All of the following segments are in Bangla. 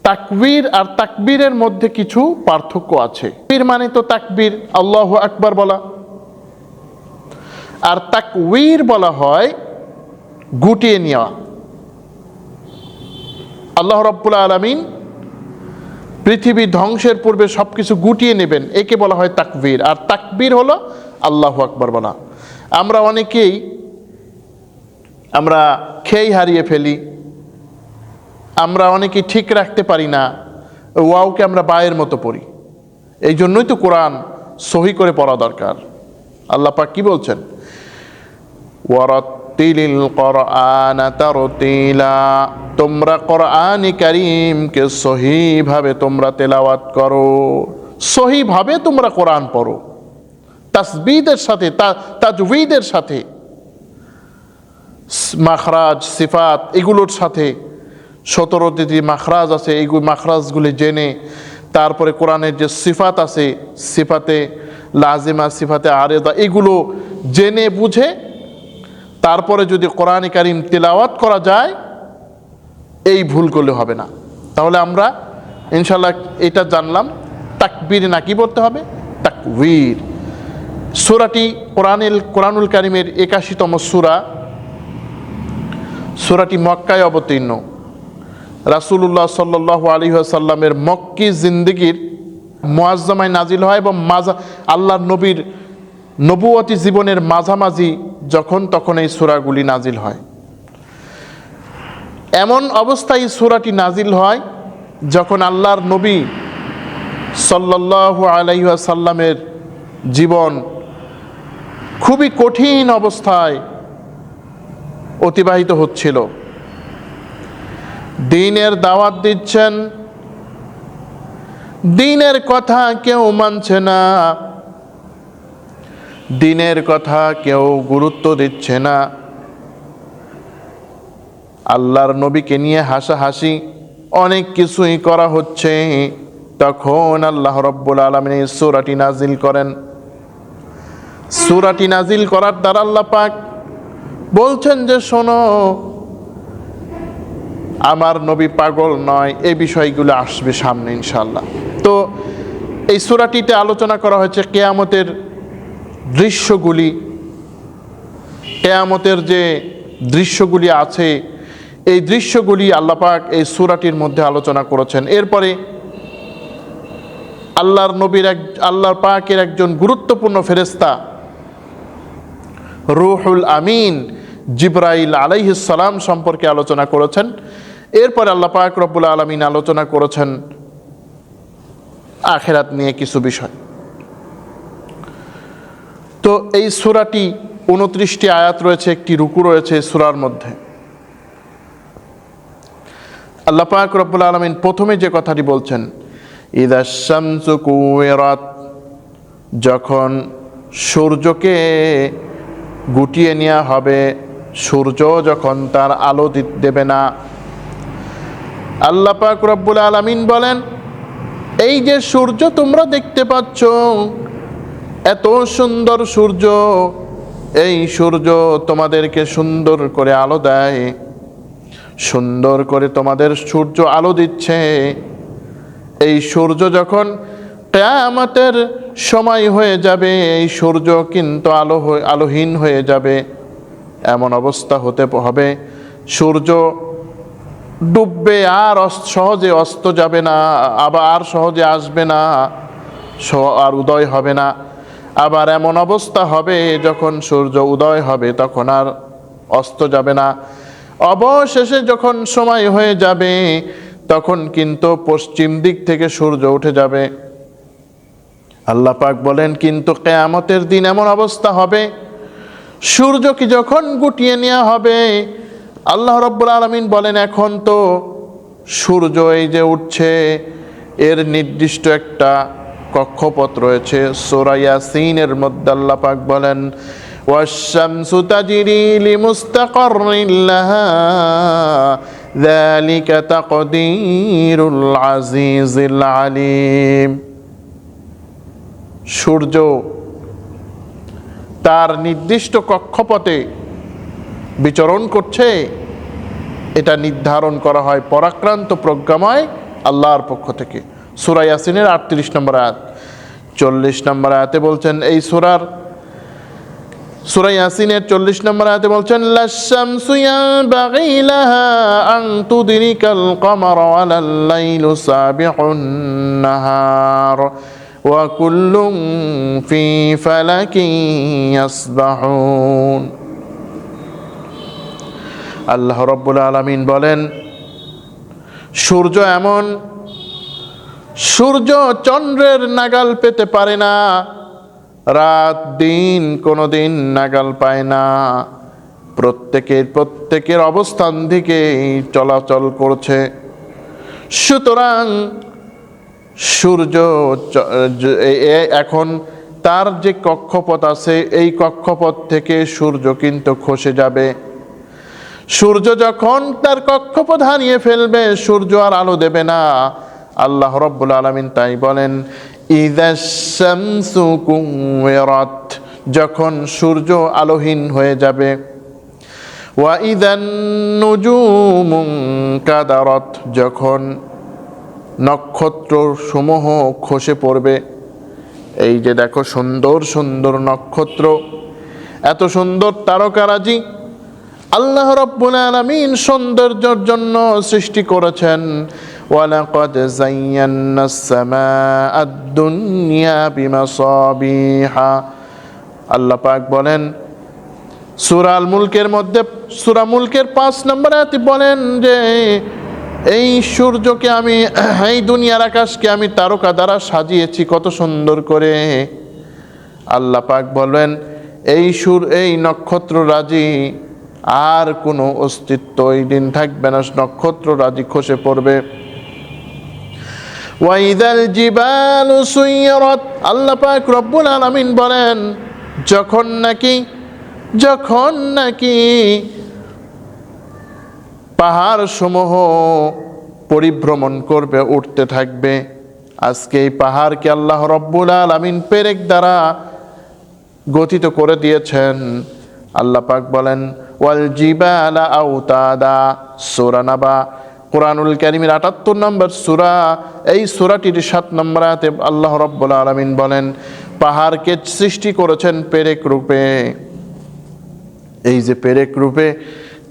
তাকবীর আর তাকবীরের মধ্যে কিছু পার্থক্য আছে। তাকবীর মানে তো তাকবীর, আল্লাহু আকবার বলা, আর তাকবীর বলা হয় গুটিয়ে নেওয়া। আল্লাহ রাব্বুল আলামিন পৃথিবী ধ্বংসের পূর্বে সবকিছু গুটিয়ে নেবেন, একে বলা হয় তাকবীর। আর তাকবীর হলো আল্লাহু আকবার বলা। আমরা অনেকেই খেই হারিয়ে ফেলি, আমরা অনেকেই ঠিক রাখতে পারি না, ওয়াওকে আমরা বায়ের মতো পড়ি। এই জন্যই তো কোরআন সহি করে পড়া দরকার। আল্লাহ পাক কি বলছেন? ওয়ারাত্তিলিল কুরআনা তারতিলা, তোমরা কোরআন কারীমকে সহিভাবে তোমরা তেলাওয়াত করো, সহিভাবে তোমরা কোরআন পড়ো, তাসবিদের সাথে, তাজউইদের সাথে, মাখরাজ সিফাত এগুলোর সাথে। 17টি যে মাখরাজ আছে, এইগুলো মাখরাজগুলি জেনে, তারপরে কোরআনের যে সিফাত আছে, সিফাতে লাজিমা, সিফাতে আরেদা, এগুলো জেনে বুঝে তারপরে যদি কোরআন কারীম তিলাওয়াত করা যায়, এই ভুল করলে হবে না। তাহলে আমরা ইনশাআল্লাহ এটা জানলাম তাকবীর না কি বলতে হবে, তাকবীর। সূরাটি কোরআনুল কারীমের 81তম সূরা। সূরাটি মক্কায় অবতীর্ণ। রাসূলুল্লাহ সাল্লাল্লাহু আলাইহি ওয়াসাল্লামের মক্কি জিন্দেগীর মুআজ্জামায় নাজিল হয় এবং আল্লাহর নবীর নবুয়তি জীবনের মাঝামাঝি তখন এই সূরাগুলি নাজিল হয়। এমন অবস্থায় সূরাটি নাজিল হয় যখন আল্লাহর নবী সাল্লাল্লাহু আলাইহি ওয়াসাল্লামের জীবন খুবই কঠিন অবস্থায় অতিবাহিত হচ্ছিল। দ্বীনের দাওয়াত দিচ্ছেন, দ্বীনের কথা কেউ মানছে না, দ্বীনের কথা কেউ গুরুত্ব দিচ্ছে না। আল্লাহর নবীকে নিয়ে হাসাহাসি অনেক কিছুই করা হচ্ছে। তখন আল্লাহ রাব্বুল আলামিন এই সূরাটি নাজিল করেন। সূরাটি নাজিল করার দ্বারা আল্লাহ পাক বলছেন যে শোনো, আমার নবী পাগল নয়, এই বিষয়গুলো আসবে সামনে ইনশাআল্লাহ। তো এই সূরাটিতে আলোচনা করা হয়েছে কিয়ামতের দৃশ্যগুলি, কিয়ামতের যে দৃশ্যগুলি আছে, এই দৃশ্যগুলি আল্লাহ পাক এই সূরাটির মধ্যে আলোচনা করেছেন। এরপরে আল্লাহর পাকের একজন গুরুত্বপূর্ণ ফেরেশতা রূহুল আমিন জিবরাইল আলাইহিস সালাম সম্পর্কে আলোচনা করেছেন। এরপরে আল্লাহ পাক রব্বুল আলামিন আলোচনা করেছেন আখিরাত নিয়ে কিছু বিষয়। তো এই সূরাটি 29টি আয়াত রয়েছে, একটি রুকু রয়েছে সূরার মধ্যে। আল্লাহ পাক রব্বুল আলামিন প্রথমে যে কথাটি বলছেন, ইযা শামসু কুওয়িরাত, যখন সূর্যকে গুটিয়ে নেওয়া হবে, সূর্য যখন তার আলো দেবে না। আল্লাহ পাক রব্বুল আলামিন বলেন, এই যে সূর্য তোমরা দেখতে পাচ্ছ, এত সুন্দর সূর্য, এই সূর্য তোমাদেরকে সুন্দর করে আলো দেয়, সুন্দর করে তোমাদের সূর্য আলো দিচ্ছে। এই সূর্য যখন কিয়ামতের সময় হয়ে যাবে, এই সূর্য কিন্তু আলোহীন হয়ে যাবে। এমন অবস্থা হতে হবে, সূর্য ডুববে, আর সহজে অস্ত যাবে না, আবার আর সহজে আসবে না, আর উদয় হবে না। আবার এমন অবস্থা হবে যখন সূর্য উদয় হবে তখন আর অস্ত যাবে না। অবশেষে যখন সময় হয়ে যাবে তখন কিন্তু পশ্চিম দিক থেকে সূর্য উঠে যাবে। আল্লাহ পাক বলেন, কিন্তু কিয়ামতের দিন এমন অবস্থা হবে, সূর্যকে যখন গুটিয়ে নেওয়া হবে, আল্লাহ রাব্বুল আলামিন বলেন, এখন তো সূর্য এই যে উঠছে, এর নির্দিষ্ট একটা কক্ষপথ রয়েছে। সূরা ইয়াসিনের মধ্যে আল্লাহ পাক বলেন, ওয়াশ-শামসু তাজরি লিমুস্তাকাররিন লাহা যালিকা তাকদীরুল আজিজিল আলিম। সূর্য তার নির্দিষ্ট কক্ষপথে বিচরণ করছে, এটা নির্ধারণ করা হয় পরাক্রান্ত প্রজ্ঞাময় আল্লাহর পক্ষ থেকে। সূরা ইয়াসিনের 38 নম্বর আয়াত। 40 নম্বর আয়াতে বলছেন, এই সূরা ইয়াসিনের 40 নম্বর আয়াতে বলছেন, লাশ-শামসু ইয়ানবাগি লাহা আন তুদরিকাল কমারা ওয়ালাল লাইলু সাবিহুন নাহার ওয়া কুল্লুন ফি ফালাকিন ইয়াসবাহুন। আল্লাহ রাব্বুল আলামিন বলেন, সূর্য এমন, সূর্য চন্দ্রের নাগাল পেতে পারে না, রাত দিন কোনোদিন নাগাল পায় না, প্রত্যেকের অবস্থান থেকে চলাচল করছে। সুতরাং সূর্য এখন তার যে কক্ষপথ আছে, এই কক্ষপথ থেকে সূর্য কিন্তু খসে যাবে। সূর্য যখন তার কক্ষপথ হারিয়ে ফেলবে, সূর্য আর আলো দেবে না। আল্লাহ রাব্বুল আলামিন তাই বলেন, ইযাশ শামসু কুওয়িরাত, যখন সূর্য আলোহীন হয়ে যাবে। ওয়া ইযান নুজুমু কাদারাত, যখন নক্ষত্র সমূহ খসে পড়বে। এই যে দেখো সুন্দর সুন্দর নক্ষত্র, এত সুন্দর তারকারাজি আল্লাহ রাব্বুল আলামিন সৌন্দর্যের জন্য সৃষ্টি করেছেন। ওয়ালাকাদ যায়্যানাস সামাআদ দুনিয়া বিমাসাবিহা, আল্লাহ পাক বলেন সূরা আল মুলকের মধ্যে, সূরা মুলকের 5 নম্বর আয়াতে বলেন যে এই সূর্যকে আমি, এই দুনিয়ার আকাশকে আমি তারকা দ্বারা সাজিয়েছি কত সুন্দর করে। আল্লাহ পাক বলেন এই নক্ষত্র রাজি আর কোনো অস্তিত্ব এই দিন থাকবে না, নক্ষত্র রাজি খসে পড়বে। ওয়াইদাল জিবালু সুইরাত, আল্লাহ পাক রব্বুল আলামিন বলেন যখন নাকি পাহাড় সমূহ পরিভ্রমণ করবে, উঠতে থাকবে। আজকে এই পাহাড়কে আল্লাহ রব্বুল আলামিন পেরেক দ্বারা গঠিত করে দিয়েছেন। আল্লাহ পাক বলেন ওয়াল জিবালা আওতাদা, সূরা নাবা কোরআনুল কারীমের ৭৮ নম্বর সূরা, এই সূরাটির ৭ নম্বর আয়াতে আল্লাহ রাব্বুল আলামিন বলেন পাহাড়কে সৃষ্টি করেছেন পেরেক রূপে। এই যে পেরেক রূপে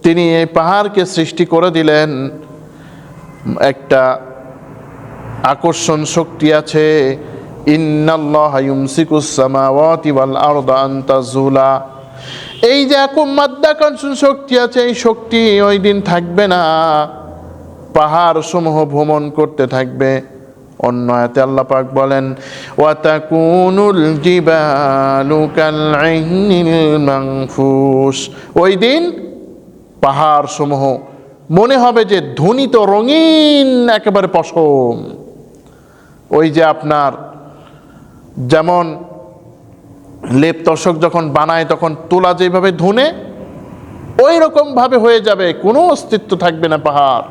তিনি এই পাহাড়কে সৃষ্টি করে দিলেন, একটা আকর্ষণ শক্তি আছে। ইন্নাল্লাহা ইউমসিকুস সামাওয়াতি ওয়াল আরদা আন তাজুলা, এই যে মাধ্যাকর্ষণ শক্তি আছে, এই শক্তি ওই দিন থাকবে না, পাহাড় সমূহ ভ্রমণ করতে থাকবে। অন্য আয়াতে আল্লাহ পাক বলেন ওয়া তাকুনুল জিবালু কাল আইনিল মানফুস, ওই দিন পাহাড় সমূহ মনে হবে যে ধ্বনিত রঙিন একেবারে পশম। ওই যে আপনার যেমন লেপ তশক যখন বানায় তখন তুলা যেভাবে ধুনে, ওই রকম ভাবে হয়ে যাবে, কোনো অস্তিত্ব থাকবে না পাহাড়।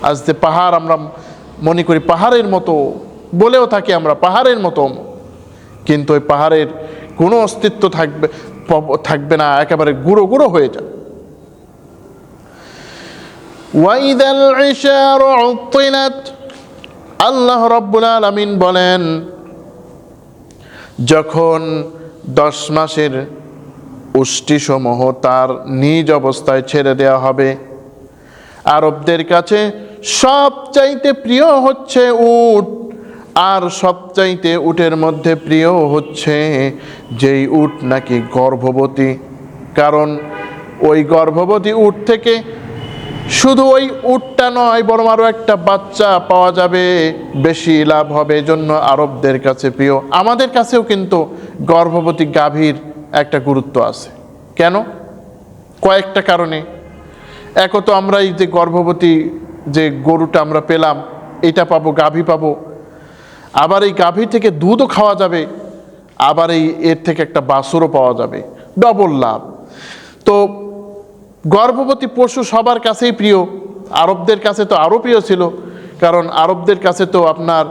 আজ যে পাহাড় আমরা মনে করি পাহাড়ের মতো, বলেও থাকি আমরা পাহাড়ের মতো, কিন্তু ওই পাহাড়ের কোনো অস্তিত্ব থাকবে না, একেবারে গুঁড়ো গুঁড়ো হয়ে যাবে। ওয়াইদাল ইশারু উত্তিলাত, আল্লাহ রাব্বুল আলামিন বলেন যখন 10 মাসের উষ্টিসমূহ তার নিজ অবস্থায় ছেড়ে দেওয়া হবে। আরবদের কাছে সবচাইতে প্রিয় হচ্ছে উট, আর সবচাইতে উটের মধ্যে প্রিয় হচ্ছে যেই উট নাকি গর্ভবতী। কারণ ওই গর্ভবতী উট থেকে শুধু ওই উটটা নয়, বরং আরও একটা বাচ্চা পাওয়া যাবে, বেশি লাভ হবে, এজন্য আরবদের কাছে প্রিয়। আমাদের কাছেও কিন্তু গর্ভবতী গাভীর একটা গুরুত্ব আছে। কেন? কয়েকটা কারণে। এক তো আমরা এই যে গর্ভবতী যে গরুটা আমরা পেলাম, এটা পাবো, গাভী পাবো, আবার এই গাভী থেকে দুধও খাওয়া যাবে, আবার এর থেকে একটা বাছুরও পাওয়া যাবে, ডবল লাভ। তো গর্ভবতী পশু সবার কাছেই প্রিয়, আরবদের কাছে তো আরও প্রিয় ছিল, কারণ আরবদের কাছে তো আপনার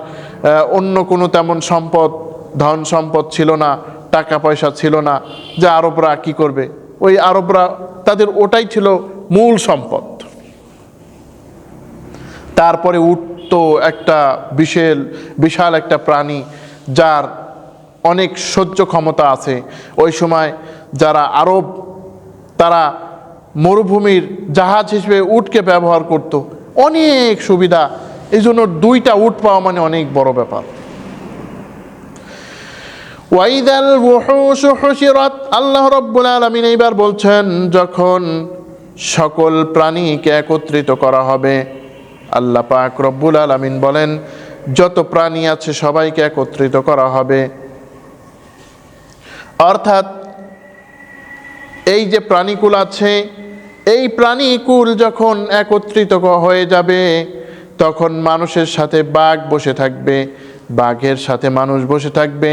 অন্য কোনো তেমন সম্পদ, ধন সম্পদ ছিল না, টাকা পয়সা ছিল না, যে আরবরা কি করবে, ওই আরবরা তাদের ওটাই ছিল মূল সম্পদ। তারপরে উট দৈত্য একটা বিশাল একটা প্রাণী, যার অনেক সহ্য ক্ষমতা আছে। ওই সময় যারা আরব, তারা মরুভূমির জাহাজ হিসেবে উটকে ব্যবহার করত, অনেক সুবিধা। এই জন্য 2টা উট পাওয়া মানে অনেক বড় ব্যাপার। ওয়াইদাল ওয়াহুশু হুশিরাত, আল্লাহ রাব্বুল আলামিন এইবার বলছেন, যখন সকল প্রাণীকে একত্রিত করা হবে। আল্লাহ পাক রব্বুল আলামিন বলেন, যত প্রাণী আছে সবাইকে একত্রিত করা হবে। অর্থাৎ এই যে প্রাণীকুল আছে, এই প্রাণীকুল যখন একত্রিত হয়ে যাবে, তখন মানুষের সাথে বাঘ বসে থাকবে, বাঘের সাথে মানুষ বসে থাকবে,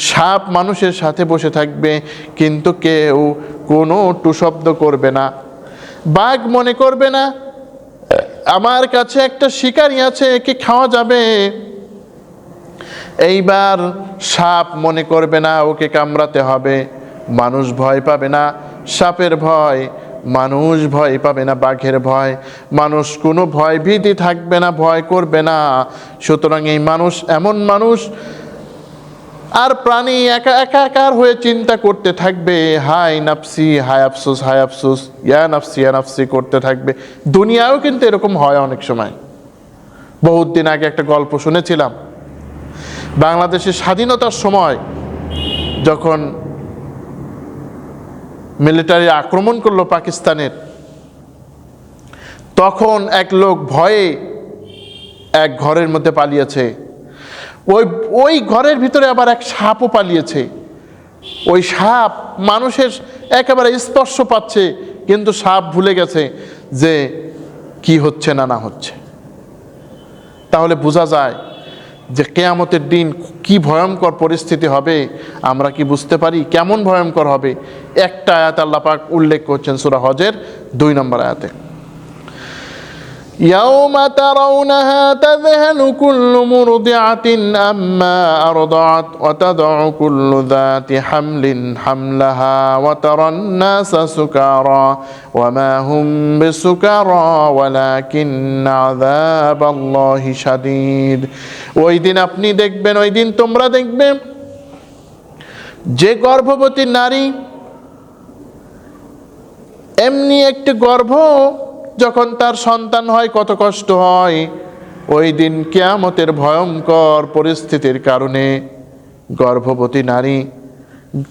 সাপ মানুষের সাথে বসে থাকবে, কিন্তু কেউ কোনো টুশব্দ করবে না। বাঘ মনে করবে না আমার কাছে একটা শিকারী আছে, একে খাওয়া যাবে। এইবার সাপ মনে করবে না ওকে কামড়াতে হবে, মানুষ ভয় পাবে না সাপের ভয়, মানুষ ভয় পাবে না বাঘের ভয়, মানুষ কোনো ভয় ভীতি থাকবে না, ভয় করবে না। সুতরাং এই মানুষ এমন মানুষ, আর প্রাণী একাকার হয়ে চিন্তা করতে থাকবে, হাই নাফসি হায় আফসোস, হায় আফসোস, ইয়া নাফসি করতে থাকবে। দুনিয়াও কিন্তু এরকম হয় অনেক সময়। বহুত দিন আগে একটা গল্প শুনেছিলাম, বাংলাদেশের স্বাধীনতার সময় যখন মিলিটারি আক্রমণ করলো পাকিস্তানের, তখন এক লোক ভয়ে এক ঘরের মধ্যে পালিয়েছে। ওই ঘরের ভিতরে আবার এক সাপও পালিয়েছে। ওই সাপ মানুষের একেবারে স্পর্শ পাচ্ছে, কিন্তু সাপ ভুলে গেছে যে কি হচ্ছে না হচ্ছে। তাহলে বোঝা যায় যে কিয়ামতের দিন কি ভয়ঙ্কর পরিস্থিতি হবে। আমরা কি বুঝতে পারি কেমন ভয়ঙ্কর হবে? একটা আয়াত আল্লাহ পাক উল্লেখ করছেন সূরা হজের 2 নম্বর আয়াতে, ইয়াউমা তারাউনাহা তাযহালু কুল্লু মুরদিআতিন আম্মা আরদাআত ওয়া তাদউ কুল্লু যাতি হামলিন হামলাহা ওয়া তারান নাসা সুকারা ওয়া মা হুম বিসুকারা ওয়ালাকিন্না আযাবাল্লাহি শাদীদ। ওই দিন আপনি দেখবেন, ওই দিন তোমরা দেখবে, যে গর্ভবতী নারী, এমনি একটি গর্ভ যখন তার সন্তান হয় কত কষ্ট হয়। ওই দিন কিয়ামতের ভয়ঙ্কর পরিস্থিতির কারণে গর্ভবতী নারী,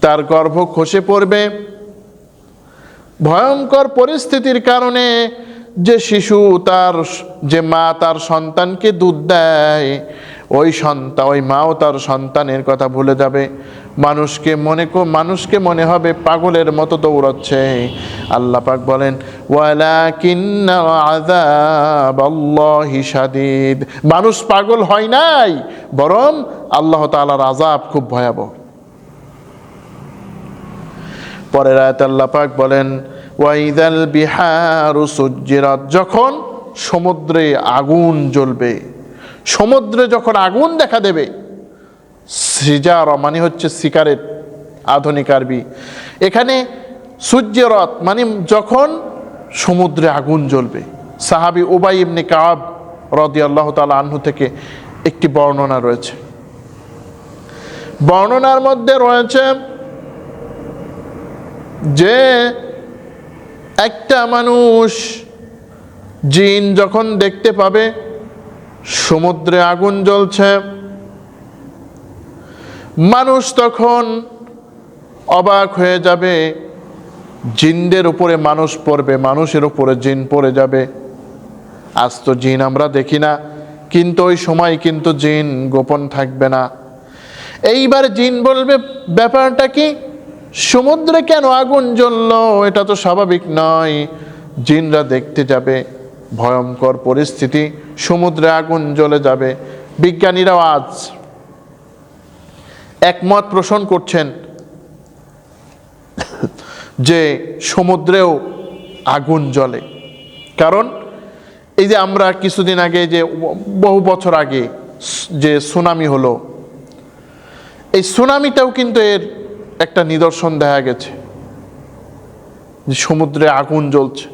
তার গর্ভ খসে পড়বে। ভয়ঙ্কর পরিস্থিতির কারণে যে শিশু, যে মা তার সন্তানকে দুধ দেয়, ওই মাও তার সন্তানের কথা ভুলে যাবে। মানুষকে মনে হবে পাগলের মতো দৌড়াচ্ছে। আল্লাহ পাক বলেন, ওয়ালাকিন্না আযাবাল্লাহি শাদীদ। মানুষ পাগল হয় নাই, বরং আল্লাহ তাআলার আযাব খুব ভয়াবহ। পরের আয়াতে আল্লাহ পাক বলেন, ওয়াইদাল বিহারু সুজ্জিরাত, যখন সমুদ্রে আগুন জ্বলবে, সমুদ্রে যখন আগুন দেখা দেবে। সিজার মানে হচ্ছে সিগারেট, আধুনিক আরবি। এখানে সুজ্জিরাত মানে যখন সমুদ্রে আগুন জ্বলবে। সাহাবী উবাই ইবনে কাব রাদিয়াল্লাহু তাআলা আনহু থেকে একটি বর্ণনা রয়েছে। বর্ণনার মধ্যে রয়েছে যে একটা মানুষ, জিন যখন দেখতে পাবে সমুদ্রে আগুন জ্বলছে, মানুষ তখন অবাক হয়ে যাবে। জিনদের উপরে মানুষ পড়বে, মানুষের উপরে জিন পড়ে যাবে। আজ তো জিন আমরা দেখি না, কিন্তু ওই সময় কিন্তু জিন গোপন থাকবে না। এইবার জিন বলবে, ব্যাপারটা কি? সমুদ্রে কেন আগুন জ্বললো? এটা তো স্বাভাবিক নয়। জিনরা দেখতে যাবে, ভয়ঙ্কর পরিস্থিতি, সমুদ্রে আগুন জ্বলে যাবে। বিজ্ঞানীরাও আজ একমত পোষণ করছেন যে সমুদ্রেও আগুন জ্বলে। কারণ এই যে আমরা কিছুদিন আগে, যে বহু বছর আগে যে সুনামি হলো, এই সুনামিটাও কিন্তু এর একটা নিদর্শন দেখা গেছে যে সমুদ্রে আগুন জ্বলছে।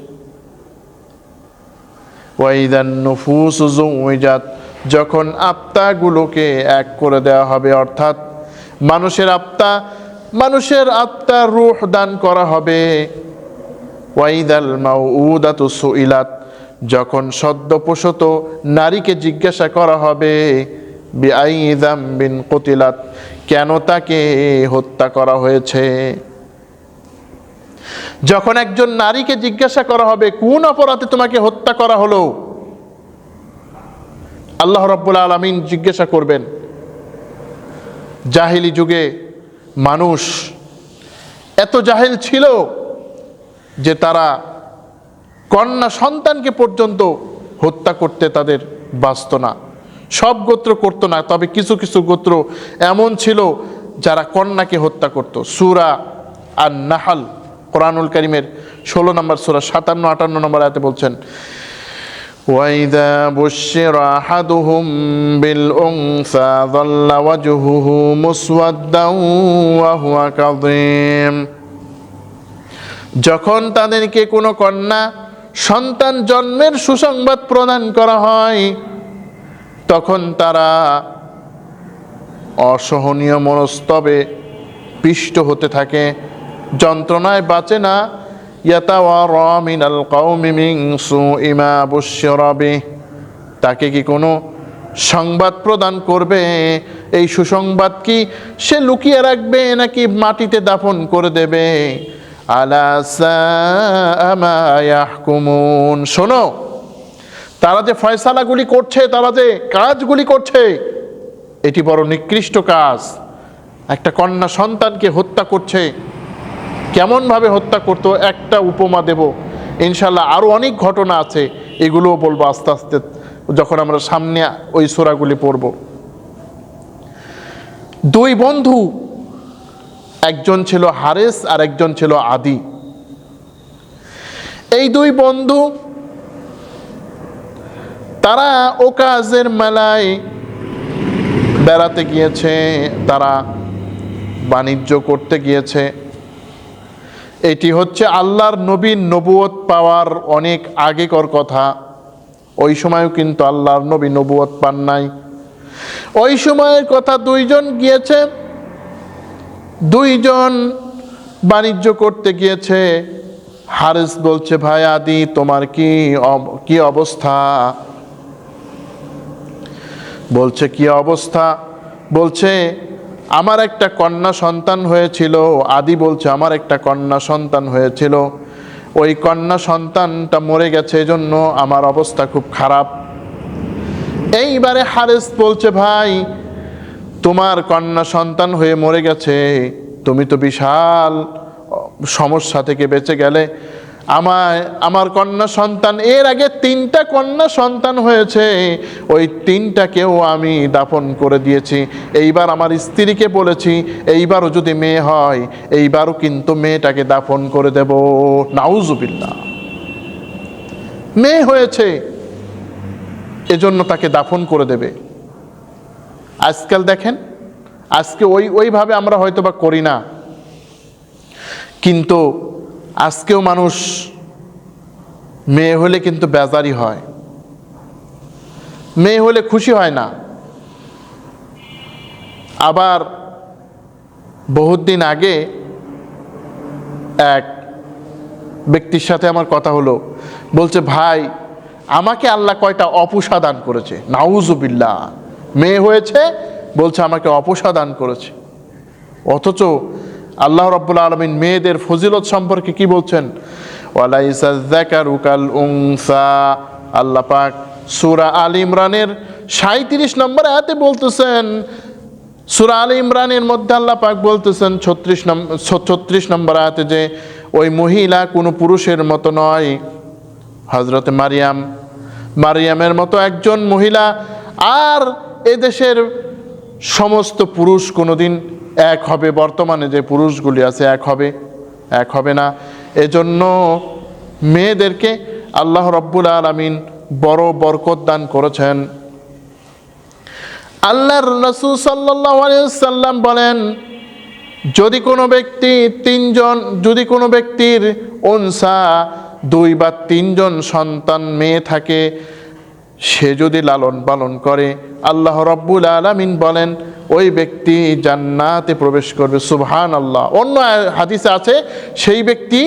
ওয়াইদান নুফুসু যুওইজাত, যখন আত্মাগুলোকে এক করে দেওয়া হবে, অর্থাৎ মানুষের আত্মার রূহ দান করা হবে। ওয়াইদাল মাউউদাতু সুইলাত, যখন সদ্যপ্রসূত নারীকে জিজ্ঞাসা করা হবে বিআই যামবিন কুতিলাত, কেন তাকে হত্যা করা হয়েছে। যখন একজন নারীকে জিজ্ঞাসা করা হবে কোন অপরাধে তোমাকে হত্যা করা হলো, আল্লাহ রাব্বুল আলামিন জিজ্ঞাসা করবেন। জাহেলি যুগে মানুষ এত জাহেল ছিল যে তারা কন্যা সন্তানকে পর্যন্ত হত্যা করতে তাদের বাঁচত না। সব গোত্র করতো না, তবে কিছু কিছু গোত্র এমন ছিল যারা কন্যাকে হত্যা করত। সূরা আন-নাহল কোরআনুল কারীমের 16 নম্বর সূরা 57-58 নম্বর আয়াতে বলছেন, وَإِذَا بُشِّرَ أَحَدُهُم بِالْأُنثَىٰ ظَلَّ وَجْهُهُ مُسْوَدًّا وَهُوَ كَظِيمٌ, যখন তাদেরকে কোনো কন্যা সন্তান জন্মের সুসংবাদ প্রদান করা হয়, তখন তারা অসহনীয় মনস্তবে পিষ্ট হতে থাকে, যন্ত্রণায় বাঁচে না। ইয়াতাওয়ারা মিনাল কওমি মিন সুই মা বুশিরা বিহি, তাকে কি কোনো সংবাদ প্রদান করবে, এই সুসংবাদ কি সে লুকিয়ে রাখবে নাকি মাটিতে দাফন করে দেবে। আলা সাআ মা ইয়াহকুমুন, শোনো তারা যে ফয়সালাগুলি করছে, তারা যে কাজগুলি করছে, এটি বড় নিকৃষ্ট কাজ। একটা কন্যা সন্তানকে হত্যা করছে, কেমনভাবে হত্যা করতো একটা উপমা দেব ইনশাল্লাহ। আরও অনেক ঘটনা আছে, এগুলোও বলবো আস্তে আস্তে যখন আমরা সামনে ওই সূরাগুলি পড়ব। দুই বন্ধু, একজন ছিল হারেস আর একজন ছিল আদি। এই দুই বন্ধু তারা ওকাজের মেলায় বেড়াতে গিয়েছে, তারা বাণিজ্য করতে গিয়েছে। এটি হচ্ছে আল্লাহর নবীর নবুয়ত পাওয়ার অনেক আগেকার কথা। ওই সময়ও কিন্তু আল্লাহর নবী নবুয়ত পান নাই। ওই সময়ের কথা, দুইজন গিয়েছে, দুইজন বাণিজ্য করতে গিয়েছে। হারেস বলছে, ভাই আদি তোমার কি অবস্থা? বলছে কি অবস্থা? বলছে আমার একটা কন্যা সন্তান হয়েছিল। আদি বলছে আমার একটা কন্যা সন্তান হয়েছিল, ওই কন্যা সন্তানটা মরে গেছে, এজন্য আমার অবস্থা খুব খারাপ। এইবারে হারেস বলছে, ভাই তোমার কন্যা সন্তান হয়ে মরে গেছে, তুমি তো বিশাল সমস্যা থেকে বেঁচে গেলে। আমার কন্যা সন্তান, এর আগে 3টা কন্যা সন্তান হয়েছে, ওই 3টাকেও আমি দাফন করে দিয়েছি। এইবার আমার স্ত্রীকে বলেছি এইবারও যদি মেয়ে হয়, এইবারও কিন্তু মেয়েটাকে দাফন করে দেব। নাউজুবিল্লাহ, মেয়ে হয়েছে এজন্য তাকে দাফন করে দেবে। আজকাল দেখেন, আজকে ওইভাবে আমরা হয়তো বা করি না, কিন্তু আজকেও মানুষ মেয়ে হলে কিন্তু বেজারি হয়, মেয়ে হলে খুশি হয় না। আবার বহুত দিন আগে এক ব্যক্তির সাথে আমার কথা হলো, বলছে ভাই আমাকে আল্লাহ কয়টা অপুষা দান করেছে। নাউজুবিল্লাহ, মেয়ে হয়েছে বলছে আমাকে অপুষা দান করেছে। অথচ আল্লাহ রাব্বুল আলামিন মেয়েদের ফজিলত সম্পর্কে কি বলছেন? ওয়ালাইসা যাকারু কাল উনসা। আল্লাহ পাক সূরা আল ইমরানের 37 নম্বর আয়াতে বলতেছেন, সূরা আল ইমরানের মধ্যে আল্লাহ পাক বলতেছেন 36 নম্বর আয়াতে যে ওই মহিলা কোনো পুরুষের মতো নয়। হযরত মারিয়ামের মতো একজন মহিলা আর এদেশের সমস্ত পুরুষ কোনোদিন এক হবে, বর্তমানে যে পুরুষগুলি আছে এক হবে না। এজন্য মেয়েদেরকে আল্লাহ রাব্বুল আলামিন বড় বরকত দান করেছেন। আল্লাহর রাসূল সাল্লাল্লাহু আলাইহি ওয়াসাল্লাম বলেন, যদি কোনো ব্যক্তির উনসা 2 বা 3 জন সন্তান মেয়ে থাকে, সে যদি লালন পালন করে, আল্লাহ রাব্বুল আলামিন বলেন ওই ব্যক্তি জান্নাতে প্রবেশ করবে। সুবহানাল্লাহ। অন্য হাদিসে আছে সেই ব্যক্তি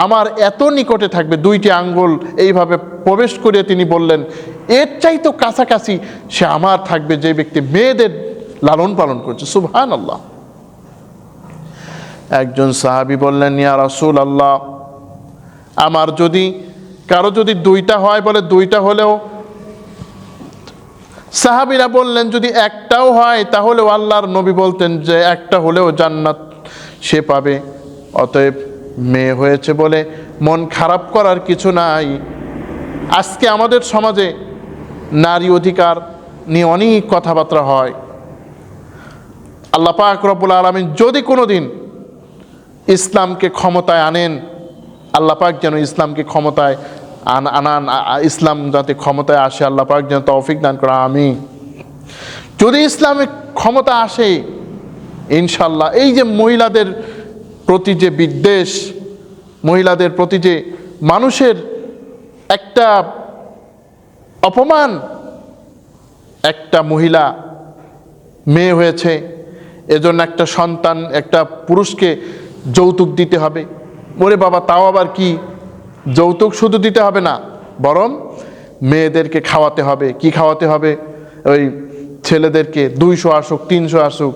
আমার এত নিকটে থাকবে, 2টি আঙ্গুল এইভাবে প্রবেশ করে তিনি বললেন এর চাইতে কাছাকাছি সে আমার থাকবে যে ব্যক্তি মেয়েদের লালন পালন করছে। সুবহানাল্লাহ। একজন সাহাবী বললেন ইয়া রাসূলুল্লাহ, আমার যদি কারো যদি 2টা হয়, বলে 2টা হলেও। সাহাবীরা বললেন যদি একটাও হয় তাহলেও আল্লাহর নবী বলতেন যে একটা হলেও জান্নাত সে পাবে। অতএব মেয়ে হয়েছে বলে মন খারাপ করার কিছু নাই। আজকে আমাদের সমাজে নারী অধিকার নিয়ে অনেক কথাবার্তা হয়। আল্লাহ পাক রব্বুল আলামিন যদি কোনোদিন ইসলামকে ক্ষমতায় আনেন, আল্লাহ পাক যেন ইসলামকে ক্ষমতায় আনান, ইসলাম যাতে ক্ষমতায় আসে আল্লাহ পাক যেন তৌফিক দান করে, আমিন। যদি ইসলামে ক্ষমতা আসে ইনশাল্লাহ, এই যে মহিলাদের প্রতি যে বিদ্বেষ, মহিলাদের প্রতি যে মানুষের একটা অপমান, একটা মহিলা মেয়ে হয়েছে এজন্য একটা সন্তান, একটা পুরুষকে যৌতুক দিতে হবে। ওরে বাবা, তাও আবার কি যৌতুক শুধু দিতে হবে না, বরং মেয়েদেরকে খাওয়াতে হবে। কি খাওয়াতে হবে? ওই ছেলেদেরকে 200 আসুক 300 আসুক,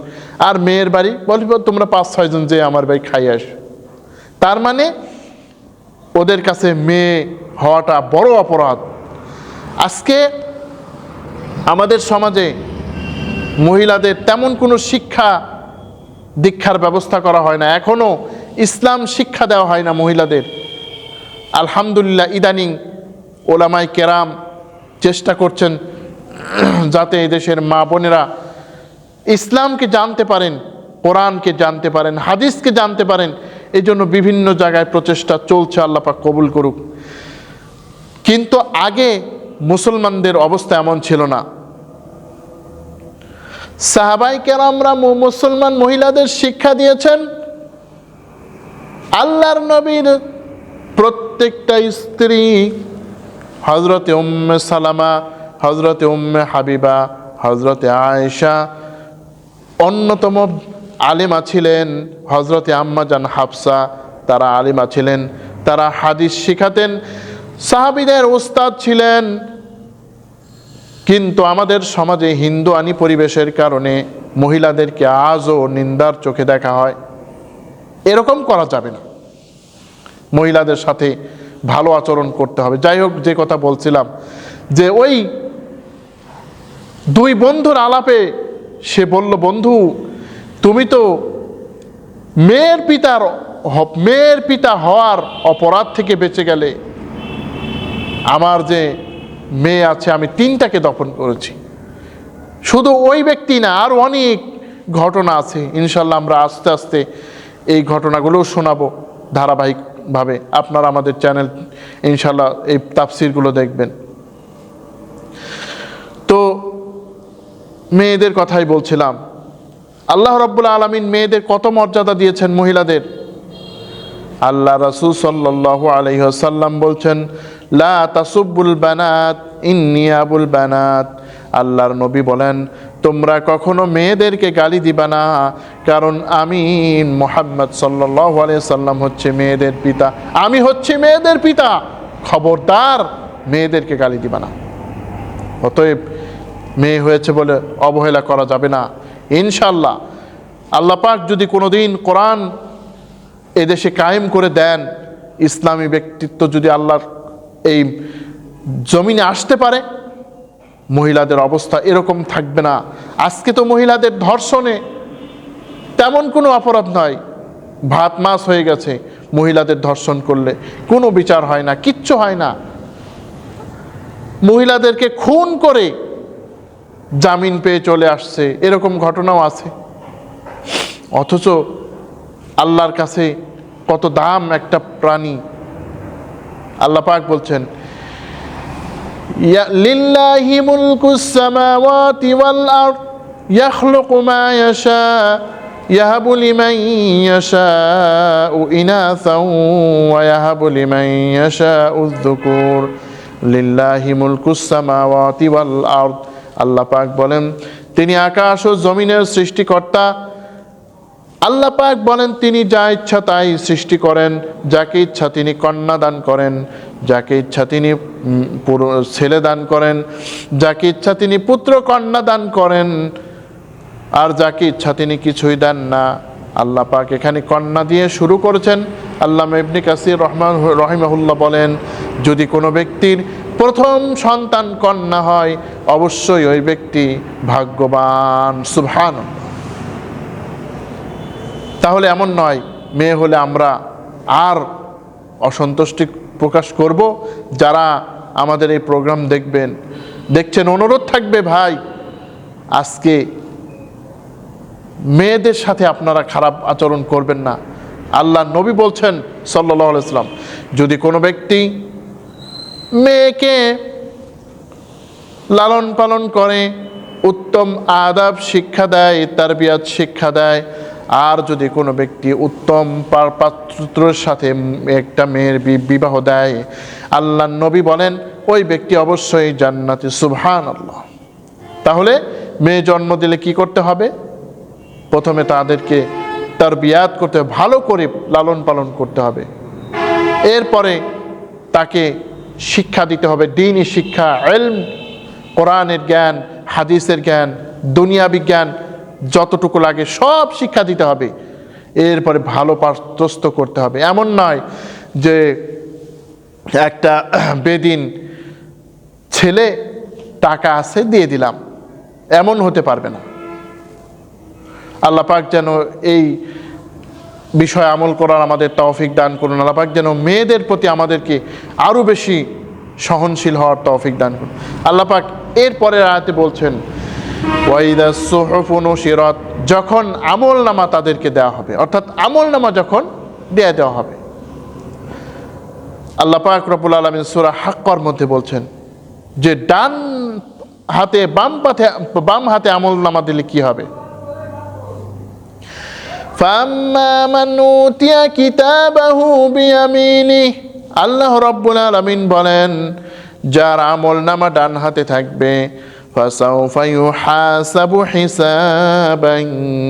আর মেয়ের বাড়ি বলব তোমরা 5-6 জন যে আমার বাড়ি খাই আস। তার মানে ওদের কাছে মেয়ে হওয়াটা বড় অপরাধ। আজকে আমাদের সমাজে মহিলাদের তেমন কোনো শিক্ষা দীক্ষার ব্যবস্থা করা হয় না, এখনো ইসলাম শিক্ষা দেওয়া হয় না মহিলাদের। আলহামদুলিল্লাহ ইদানিং ওলামায়ে কেরাম চেষ্টা করছেন যাতে এই দেশের মা বোনেরা ইসলামকে জানতে পারেন, কোরআনকে জানতে পারেন, হাদিসকে জানতে পারেন। এই জন্য বিভিন্ন জায়গায় প্রচেষ্টা চলছে, আল্লাহ পাক কবুল করুক। কিন্তু আগে মুসলমানদের অবস্থা এমন ছিল না। সাহাবায়ে কেরামরা মুসলমান মহিলাদের শিক্ষা দিয়েছেন। আল্লাহর নবীর প্রত্যেকটা স্ত্রী হযরতে উম্মে সালামা, হযরতে উম্মে হাবিবা, হযরতে আয়েশা, অন্যতম আলেমা ছিলেন হযরতে আম্মা জান হাফসা, তারা আলেমা ছিলেন, তারা হাদিস শিখাতেন, সাহাবীদের উস্তাদ ছিলেন। কিন্তু আমাদের সমাজে হিন্দুয়ানি পরিবেশের কারণে মহিলাদেরকে আজও নিন্দার চোখে দেখা হয়। এরকম করা যাবে না, মহিলাদের সাথে ভালো আচরণ করতে হবে। যাই হোক, যে কথা বলছিলাম যে ওই 2 বন্ধুর আলাপে সে বলল, বন্ধু তুমি তো মেয়ের পিতা হওয়ার অপরাধ থেকে বেঁচে গেলে। আমার যে মেয়ে আছে আমি 3টাকে দফন করেছি। শুধু ওই ব্যক্তি না, আর অনেক ঘটনা আছে। ইনশাল্লাহ আমরা আস্তে আস্তে এই ঘটনাগুলোও শোনাবো ধারাবাহিকভাবে। আপনারা আমাদের চ্যানেল ইনশাল্লাহ এই তাফসিরগুলো দেখবেন। তো মেয়েদের কথাই বলছিলাম, আল্লাহ রাব্বুল আলামিন মেয়েদের কত মর্যাদা দিয়েছেন মহিলাদের। আল্লাহ রাসূল সাল্লাল্লাহু আলাইহি ওয়াসাল্লাম বলছেন, লা তাসুব্বুল বানাত ইন্নী আবুল বানাত। আল্লাহর নবী বলেন, তোমরা কখনো মেয়েদেরকে গালি দিবা না, কারণ আমি মুহাম্মদ সাল্লাল্লাহু আলাইহি ওয়াসাল্লাম হচ্ছে মেয়েদের পিতা, আমি হচ্ছে মেয়েদের পিতা। খবরদার মেয়েদেরকে গালি দিবা না। অতএব মেয়ে হয়েছে বলে অবহেলা করা যাবে না। ইনশাআল্লাহ আল্লাহ পাক যদি কোনোদিন কোরআন এদেশে কায়েম করে দেন, ইসলামী ব্যক্তিত্ব যদি আল্লাহর এই জমিনে আসতে পারে, মহিলাদের অবস্থা এরকম থাকবে না। আজকে তো মহিলাদের ধর্ষণে তেমন কোনো অপরাধ নয়, ভাত মাছ হয়ে গেছে। মহিলাদের ধর্ষণ করলে কোনো বিচার হয় না, কিচ্ছু হয় না। মহিলাদেরকে খুন করে জামিন পেয়ে চলে আসছে, এরকম ঘটনাও আছে। অথচ আল্লাহর কাছে কত দাম একটা প্রাণী। আল্লাহ পাক বলছেন, লিল্লাহি মুলকুস সামাওয়াতি ওয়াল আরদ ইয়াখলুকু মা ইয়াশা ইয়াহাবু লিমান ইয়াশাউ ইনাসাও ওয়া ইয়াহাবু লিমান ইয়াশাউ যুকুর। লিল্লাহি মুলকুস সামাওয়াতি ওয়াল আরদ। আল্লাহ পাক বলেন তিনি আকাশ ও জমিনের সৃষ্টিকর্তা। আল্লাহ পাক বলেন তিনি যা ইচ্ছা তাই সৃষ্টি করেন, যাকে ইচ্ছা তিনি কন্যা দান করেন, যাকে ইচ্ছা তিনি ছেলে দান করেন, যাকে ইচ্ছা তিনি পুত্র কন্যা দান করেন, আর যাকে ইচ্ছা তিনি কিছুই দেন না। আল্লাহ পাক এখানে কন্যা দিয়ে শুরু করেছেন। আল্লামা ইবনে কাসির রহিমাহুল্লাহ বলেন যদি কোনো ব্যক্তির প্রথম সন্তান কন্যা হয় অবশ্যই ওই ব্যক্তি ভাগ্যবান। সুবহানাল্লাহ। তাহলে এমন নয় মেয়ে হলে আমরা আর অসন্তুষ্টি প্রকাশ করব। যারা আমাদের এই প্রোগ্রাম দেখছেন অনুরোধ থাকবে ভাই আজকে মেয়েদের সাথে আপনারা খারাপ আচরণ করবেন না। আল্লাহ নবী বলছেন সাল্লাল্লাহু আলাইহি ওয়াসাল্লাম যদি কোনো ব্যক্তি মেয়েকে লালন পালন করে, উত্তম আদাব শিক্ষা দেয়, তারবিয়াত শিক্ষা দেয়, আর যদি কোনো ব্যক্তি উত্তম পাত্রের সাথে একটা মেয়ের বিবাহ দেয়, আল্লাহ নবী বলেন ওই ব্যক্তি অবশ্যই জান্নাতি। সুবহানাল্লাহ। তাহলে মেয়ে জন্ম দিলে কি করতে হবে? প্রথমে তাদেরকে তারবিয়াত করতে হবে, ভালো করে লালন পালন করতে হবে। এরপরে তাকে শিক্ষা দিতে হবে, দ্বীনি শিক্ষা, ইলম, কোরআনের জ্ঞান, হাদিসের জ্ঞান, দুনিয়া বিজ্ঞান যতটুকু লাগে সব শিক্ষা দিতে হবে। এরপরে ভালো পাত্রস্থ করতে হবে। এমন নয় যে একটা বেদিন ছেলে টাকা আছে দিয়ে দিলাম, এমন হতে পারবে না। আল্লাহ পাক যেন এই বিষয়ে আমল করার আমাদের তৌফিক দান করুন। আল্লাহ পাক যেন মেয়েদের প্রতি আমাদেরকে আরো বেশি সহনশীল হওয়ার তৌফিক দান করুন। আল্লাহ পাক এরপরের আয়াতে বলছেন ওয়াইদা সুহুফু নুশিরাত, যখন আমল নামা তাদেরকে দেওয়া হবে, অর্থাৎ আমল নামা যখন দেওয়া হবে। আল্লাহ পাক রব্বুল আলামিন সূরা হাক্কার মধ্যে বলছেন যে ডান হাতে বাম হাতে আমল নামা দিলে কি হবে? ফাম্মা মান উতিয়া কিতাবাহু বিয়ামিনিহি, আল্লাহ রাব্বুল আলামিন বলেন যার আমল নামা ডান হাতে থাকবে ফাসাউফা ইউহাসাবু হিসাবান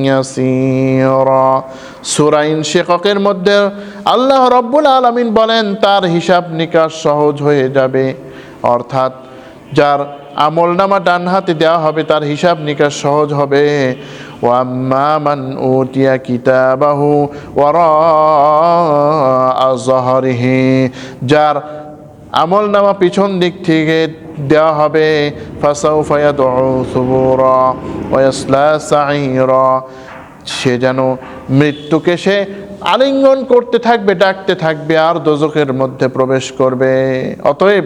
ইয়াসীরা। সূরা ইনশিকাকের মধ্যে আল্লাহ রাব্বুল আলামিন বলেন তার হিসাব নিকাশ সহজ হয়ে যাবে। অর্থাৎ যার আমল নামা ডান হাতে দেওয়া হবে তার হিসাব নিকাশ সহজ হবে। ওয়াম্মা মান উতিয়া কিতাবাহু ওয়ারাআ যাহরিহি, যার আমল নামা পিছন দিক থেকে দেওয়া হবে ফাসাউফা ইয়াদউ সুবুরা ওয়া ইয়াসলা সাঈরা, সে যেন মৃত্যুকে সে আলিঙ্গন করতে থাকবে, ডাকতে থাকবে, আর দোজখের মধ্যে প্রবেশ করবে। অতএব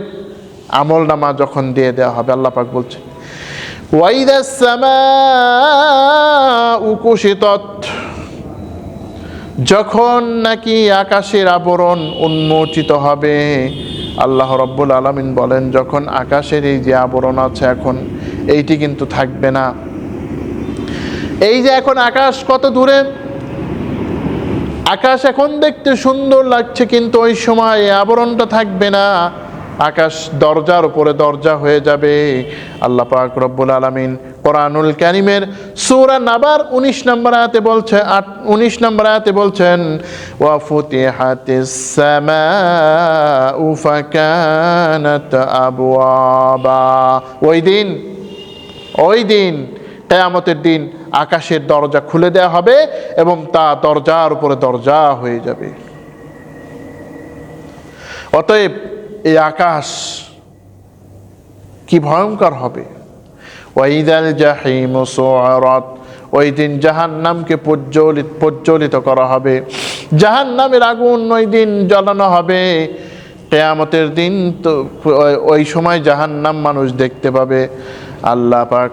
আমল নামা যখন দিয়ে দেওয়া হবে, আল্লাহ পাক বলছে ওয়াইদাস সামাউ কুশিতাত, যখন নাকি আকাশের আবরণ উন্মোচিত হবে। আল্লাহ রাব্বুল আলামিন বলেন যখন আকাশের এই যে আবরণ আছে এখন এইটি কিন্তু থাকবে না। এই যে এখন আকাশ কত দূরে, আকাশ এখন দেখতে সুন্দর লাগছে কিন্তু ওই সময় আবরণটা থাকবে না, আকাশ দরজার উপরে দরজা হয়ে যাবে। আল্লাহ পাক রব্বুল আলামিন কোরআনুল কারীমের সূরা নাবার 19 নম্বর আয়াতে বলছেন ওয়া ফুতিহাতিস সামাউ ফাকানাত আবওয়াবা, ওই দিন কিয়ামতের দিন আকাশের দরজা খুলে দেওয়া হবে এবং তা দরজার উপরে দরজা হয়ে যাবে। অতএব এই আকাশ কি ভয়ঙ্কর হবে। ওয়াইদাল জাহিমু সুআরাত, ওই দিন জাহান্নামকে প্রজ্বলিত করা হবে, জাহান্নামের আগুন ওই দিন জ্বালানো হবে। কিয়ামতের দিন তো ওই সময় জাহান্নাম মানুষ দেখতে পাবে। আল্লাহ পাক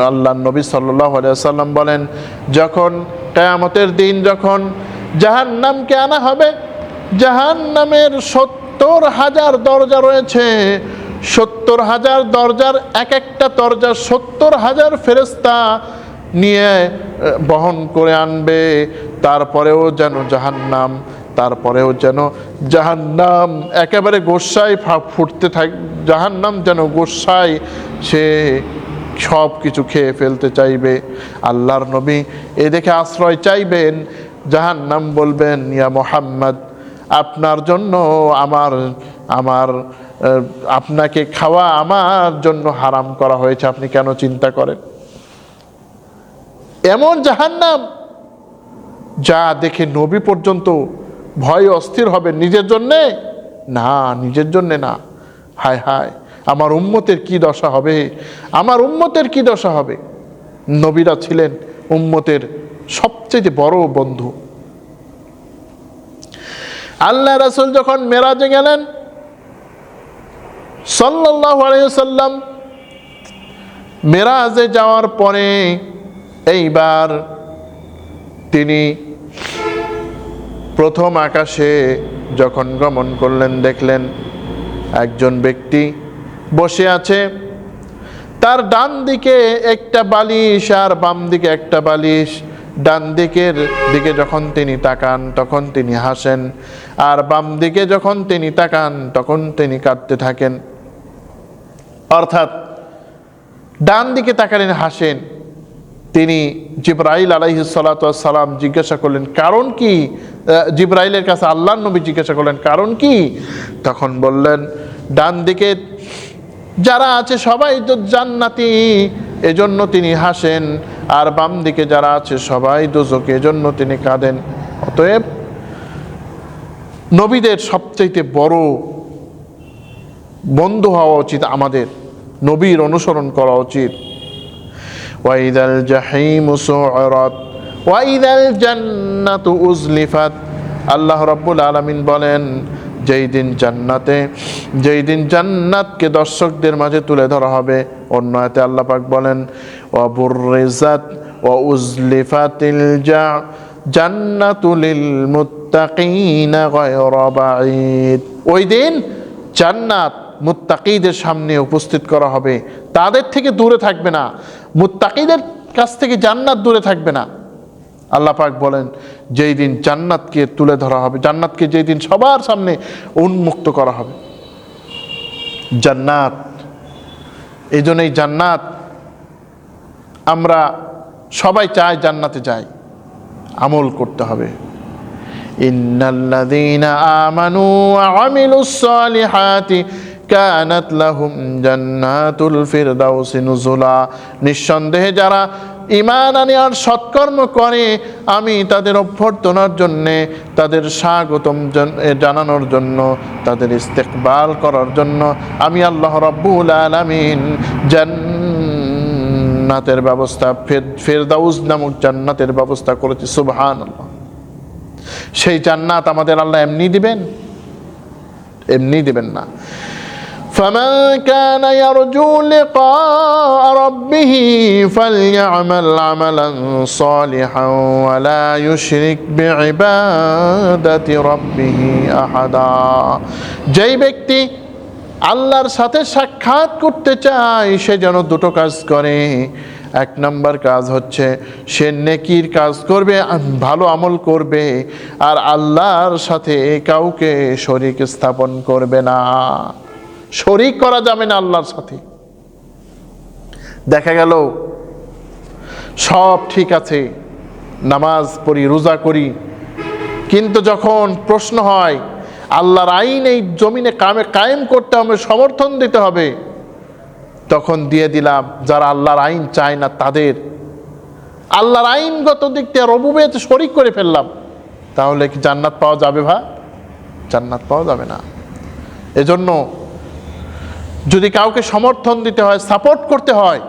আল্লাহ নবী সাল্লাল্লাহু আলাইহি ওয়াসাল্লাম বলেন যখন কিয়ামতের দিন যখন জাহান্নামকে আনা হবে, জাহান্নামের 70,000 দরজা রয়েছে, 70,000 দরজার এক একটা দরজা 70,000 ফেরেশতা নিয়ে বহন করে আনবে। তারপরেও যেন জাহান্নাম তারপরেও যেন জাহান্নাম একেবারে গোস্বায় ফুটতে থাকে, জাহান্নাম যেন গোস্বায় সে সব কিছু খেয়ে ফেলতে চাইবে। আল্লাহর নবী এ দেখে আশ্রয় চাইবেন, জাহান্নাম বলবেন, ইয়া মুহাম্মদ, আপনার জন্য আমার আপনাকে খাওয়া আমার জন্য হারাম করা হয়েছে, আপনি কেন চিন্তা করেন? এমন জাহান্নাম যা দেখে নবী পর্যন্ত ভয় অস্থির হবে। নিজের জন্যে না, নিজের জন্যে না, হায় হায় আমার উম্মতের কি দশা হবে, আমার উম্মতের কি দশা হবে। নবীরা ছিলেন উম্মতের সবচেয়ে বড় বন্ধু। আল্লাহ রাসূল যখন মেরাজে গেলেন সাল্লাল্লাহু আলাইহি ওয়াসাল্লাম, মেরাজে যাওয়ার পরে এইবার তিনি প্রথম আকাশে যখন গমন করলেন, দেখলেন একজন ব্যক্তি বসে আছে, তার ডান দিকে একটা বালিশ আর বাম দিকে একটা বালিশ। ডান দিকের দিকে যখন তিনি তাকান তখন তিনি হাসেন, আর বাম দিকে যখন তিনি তাকান তখন তিনি কাঁদতে থাকেন। অর্থাৎ ডান দিকে তাকালেন হাসেন। তিনি জিবরাইল আলাইহিস সালাতু ওয়াস সালাম জিজ্ঞাসা করলেন কারণ কি, জিবরাইলের কাছে আল্লাহর নবী জিজ্ঞাসা করলেন কারণ কি? তখন বললেন ডান দিকে যারা আছে সবাই তো জান্নাতি, এজন্য তিনি হাসেন, আর বাম দিকে যারা আছে সবাই দোজখী, এজন্য তিনি কাঁদেন। অতএব নবীদের সবচেয়ে বড় বন্ধু হওয়া উচিত, আমাদের নবীর অনুসরণ করা উচিত। ওয়াইদাল জাহিমু সুইরাত ওয়াইদাল জান্নাতু উজলিফাত। আল্লাহ রাব্বুল আলামিন বলেন, যেই দিন জান্নাতকে দর্শকদের মাঝে তুলে ধরা হবে। অন্য আয়াতে আল্লাহ পাক বলেন, ওয়া বুররিজাত ওয়া উজলিফাতিল জান্নাতু লিল মুত্তাকিনা গায়রা বাঈদ। ওই দিন জান্নাত মুত্তাকিদের সামনে উপস্থিত করা হবে, তাদের থেকে দূরে থাকবে না, মুত্তাকিদের কাছ থেকে জান্নাত দূরে থাকবে না। আল্লাহ পাক বলেন, যেই দিন জান্নাতকে তুলে ধরা হবে, জান্নাতকে যেই দিন সবার সামনে উন্মুক্ত করা হবে। জান্নাত, এই জন্যই জান্নাত আমরা সবাই চাই, জান্নাতে যাই, আমল করতে হবে। ইন্নাল্লাযীনা আমানু ওয়া আমিলুস সালিহাতি কানাত লাহুম জান্নাতুল ফিরদাউসি নুজুলা। নিঃসন্দেহে যারা ঈমান আনে আর সৎকর্ম করে, আমি তাদের অভ্যর্থনার জন্যে, তাদের স্বাগতম জানানোর জন্য, তাদের ইস্তেকবাল করার জন্য আমি আল্লাহ রাব্বুল আলামিন জান্নাতের ব্যবস্থা, ফিরদাউস নামক জান্নাতের ব্যবস্থা করেছি। সুবহানাল্লাহ। সেই জান্নাত আমাদের আল্লাহ এমনি দিবেন? এমনি দিবেন না। فمن كان يرجو لقاء ربه فليعمل عملا صالحا ولا يشرك بعبادة ربه أحدا। যেই ব্যক্তি আল্লাহর সাথে সাক্ষাৎ করতে চায় সে যেন দুটো কাজ করে। এক নম্বর কাজ হচ্ছে সে নেকির কাজ করবে, ভালো আমল করবে, আর আল্লাহর সাথে কাউকে শরীক স্থাপন করবে না। শরীক করা যাবে না আল্লাহর সাথে। দেখা গেল সব ঠিক আছে, নামাজ পড়ি, রোজা করি, কিন্তু যখন প্রশ্ন হয় আল্লাহর আইন এই জমিনে কায়েম করতে হবে, সমর্থন দিতে হবে, তখন দিয়ে দিলাম যারা আল্লাহর আইন চায় না তাদের। আল্লাহর আইনগত দিক থেকে রুবুবিয়তে শরীক করে ফেললাম, তাহলে কি জান্নাত পাওয়া যাবে? জান্নাত পাওয়া যাবে না। এজন্য যদি কাউকে সমর্থন দিতে হয়, সাপোর্ট করতে হয়,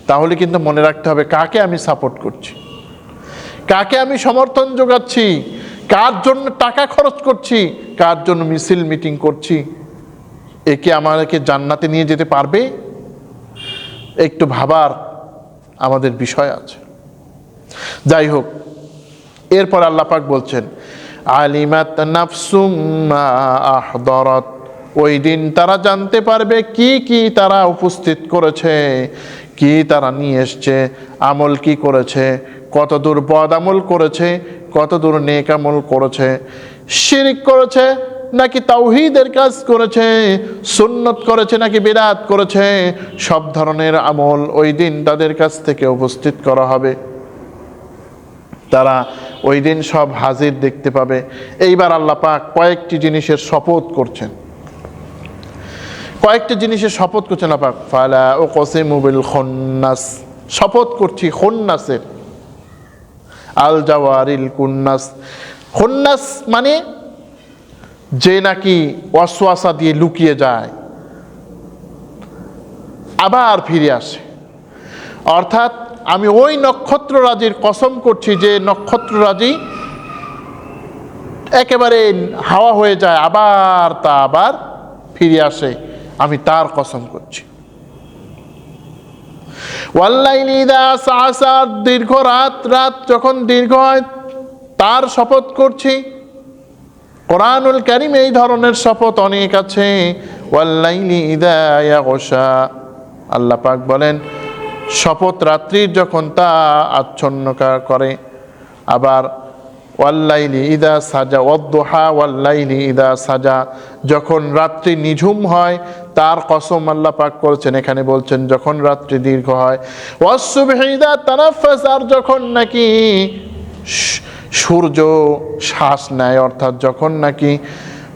তাহলে কিন্তু মনে রাখতে হবে কাকে আমি সাপোর্ট করছি, কাকে আমি সমর্থন যোগাচ্ছি, কার জন্য টাকা খরচ করছি, কার জন্য মিছিল মিটিং করছি। একে আমাদেরকে জান্নাতে নিয়ে যেতে পারবে? একটু ভাবার আমাদের বিষয় আছে। যাই হোক, এরপর আল্লাহ পাক বলছেন, আলিমাত নাফসুম মা আহদারাত। ওই দিন তারা জানতে পারবে কি কি তারা উপস্থিত করেছে, কি তারা নিয়ে এসছে, আমল কি করেছে, কতদূর বদ আমল করেছে, কতদূর নেক আমল করেছে, শিরক করেছে নাকি তাওহীদের কাজ করেছে, সুন্নত করেছে নাকি বিদআত করেছে, সব ধরনের আমল ওই দিন তাদের কাছ থেকে উপস্থিত করা হবে। তারা ওই দিন সব হাজির দেখতে পাবে। এইবার আল্লাহ পাক কয়েকটি জিনিসের শপথ করছেন, কয়েকটি জিনিসের শপথ করছেন আল্লাহ পাক। ফালা উকসিমু বিল খুন্নাস, শপথ করছি খুন্নাসের, আল জাওয়ারিল কুন্নাস। খুন্নাস মানে যে নাকি ওয়াসওয়াসা দিয়ে লুকিয়ে যায় আবার ফিরে আসে। অর্থাৎ আমি ওই নক্ষত্ররাজির কসম করছি যে নক্ষত্ররাজি একেবারে হাওয়া হয়ে যায়, আবার ফিরে আসে, আমি তার কসম করছি। ওয়াল্লাইলি ইযা আসআসা, দীর্ঘ রাত যখন দীর্ঘ হয় তার শপথ করছি। কোরআনুল কারীম এই ধরনের শপথ অনেক আছে। ওয়াল্লাইলি ইযা ইয়াগশা, আল্লাহ পাক বলেন শপথ রাত্রির যখন তা আচ্ছন্ন করে। আবার ওয়াল্লাইলি ইযা সাজা, ওয়াদ-দুহা ওয়াল্লাইলি ইযা সাজা, যখন রাত্রি নিঝুম হয় তার কসম আল্লাহ পাক করেছেন। এখানে বলছেন যখন রাত্রি দীর্ঘ হয়। ওয়াস-সুবহি ইযা তানাফফাস, আর যখন নাকি সূর্য শ্বাস নেয়, অর্থাৎ যখন নাকি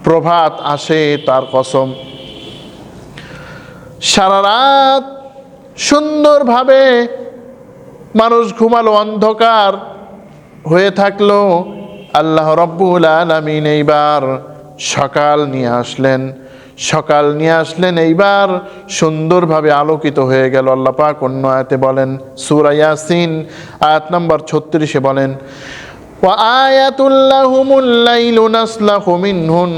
প্রভাত আসে তার কসম। সারা রাত সুন্দরভাবে মানুষ ঘুমালো, অন্ধকার হয়ে থাকলো, আল্লাহ রব্বুল আলামিন এইবার সকাল নিয়ে আসলেন, এইবার সুন্দরভাবে আলোকিত হয়ে গেল। আল্লাহ পাক অন্য আয়াতে বলেন, সূরা ইয়াসিন আয়াত নম্বর 36-এ বলেন, ওয়া আয়াতুল লাহুমুল লাইলু নাসলাখু মিনহুন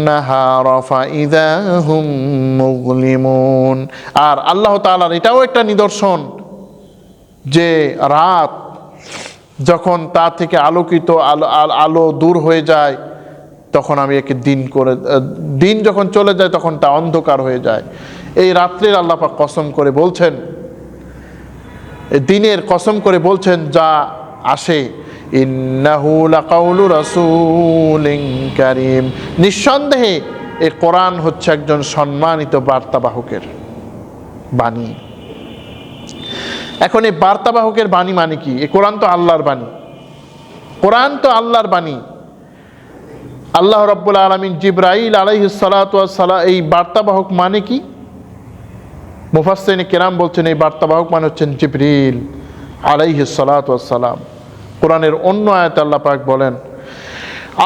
নাহারা ফাইযা হুম মুযলিমুন। আর আল্লাহ তাআলার এটাও একটা নিদর্শন যে রাত যখন তা থেকে আলোকিত আলো দূর হয়ে যায় তখন আমি একে দিন যখন চলে যায় তখন তা অন্ধকার হয়ে যায়। এই রাত্রির আল্লাহ পাক কসম করে বলছেন, দিনের কসম করে বলছেন যা আসে, ইন্নাহু লাকাউলু রাসূলিন কারীম, নিঃসন্দেহে এই কোরআন হচ্ছে একজন সম্মানিত বার্তাবাহকের বাণী। এখন এই বার্তাবাহকের বাণী মানে কি? এই কোরআন তো আল্লাহর বাণী, কোরআন তো আল্লাহর বাণী। আল্লাহ রাব্বুল আলামিন জিবরাইল আলাইহিস সালাতু ওয়াস সালাম, এই বার্তাবাহক মানে কি? মুফাসসিরিনে কেরাম বলছেন এই বার্তাবাহক মানে হচ্ছেন জিবরিল আলাইহিস সালাতু ওয়াস সালাম। কোরআনের অন্য আয়াতে আল্লাহ পাক বলেন,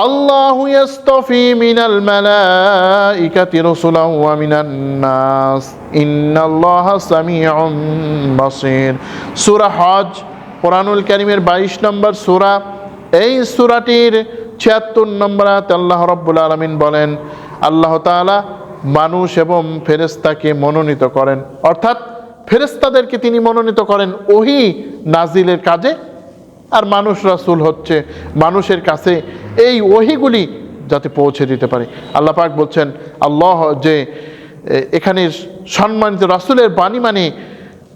আল্লাহু ইয়াসতাফি মিনাল মালাইকাতি রাসূলান ওয়া মিনান নাস ইন্নাল্লাহা সামিউম বাসীর। সূরা হজ কোরআনুল কারীমের 22 নম্বর সূরা। এই সূরাটির 76 নম্বর আয়াতে আল্লাহ রাব্বুল আলামিন বলেন, আল্লাহ তাআলা মানুষ এবং ফেরেশতাকে মনোনীত করেন, অর্থাৎ ফেরেশতাদেরকে তিনি মনোনীত করেন ওহী নাজিলের কাজে, আর মানুষ রাসূল হচ্ছে মানুষের কাছে এই ওহীগুলি যাতে পৌঁছে দিতে পারে। আল্লাহ পাক বলছেন আল্লাহ যে এখানে সম্মানিত রাসূলের বাণী মানে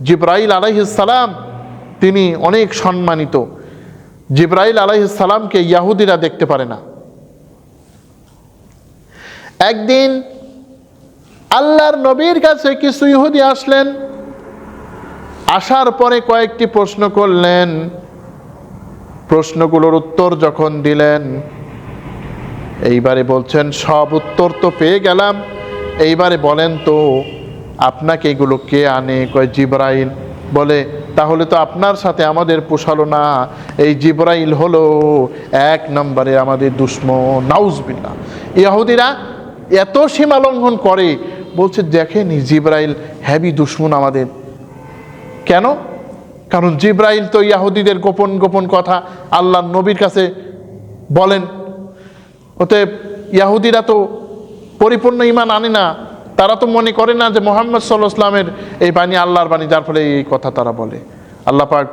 জিবরাইল আলাইহিস সালাম, তিনি অনেক সম্মানিত। জিবরাইল আলাইহিস সালামকে ইহুদিরা দেখতে পারে না। একদিন আল্লাহর নবীর কাছে কিছু ইহুদি আসলেন, আসার পরে কয়েকটি প্রশ্ন করলেন। প্রশ্নগুলোর উত্তর যখন দিলেন, এইবারে বলছেন সব উত্তর তো পেয়ে গেলাম, এইবারে বলেন তো আপনাকে এগুলো কে আনে? কয় জিবরাইল। বলে তাহলে তো আপনার সাথে আমাদের পোষালো না, এই জিবরাইল হলো 1 নম্বরে আমাদের দুশমন, নাউজুবিল্লাহ। ইহুদিরা এত সীমা লঙ্ঘন করে, বলছে দেখেন জিবরাইল হেভি দুশমন আমাদের। কেন? কারণ জিবরাইল তো ইহুদিদের গোপন গোপন কথা আল্লাহর নবীর কাছে বলেন। অতএব ইহুদিরা তো পরিপূর্ণ ঈমান আনে না, তারা তো মনে করে না যে মুহাম্মদ সাল্লাল্লাহু আলাইহি ওয়াসাল্লামের এই বাণী আল্লাহর বাণী, যার ফলে এই কথা তারা বলে। আল্লাহ পাক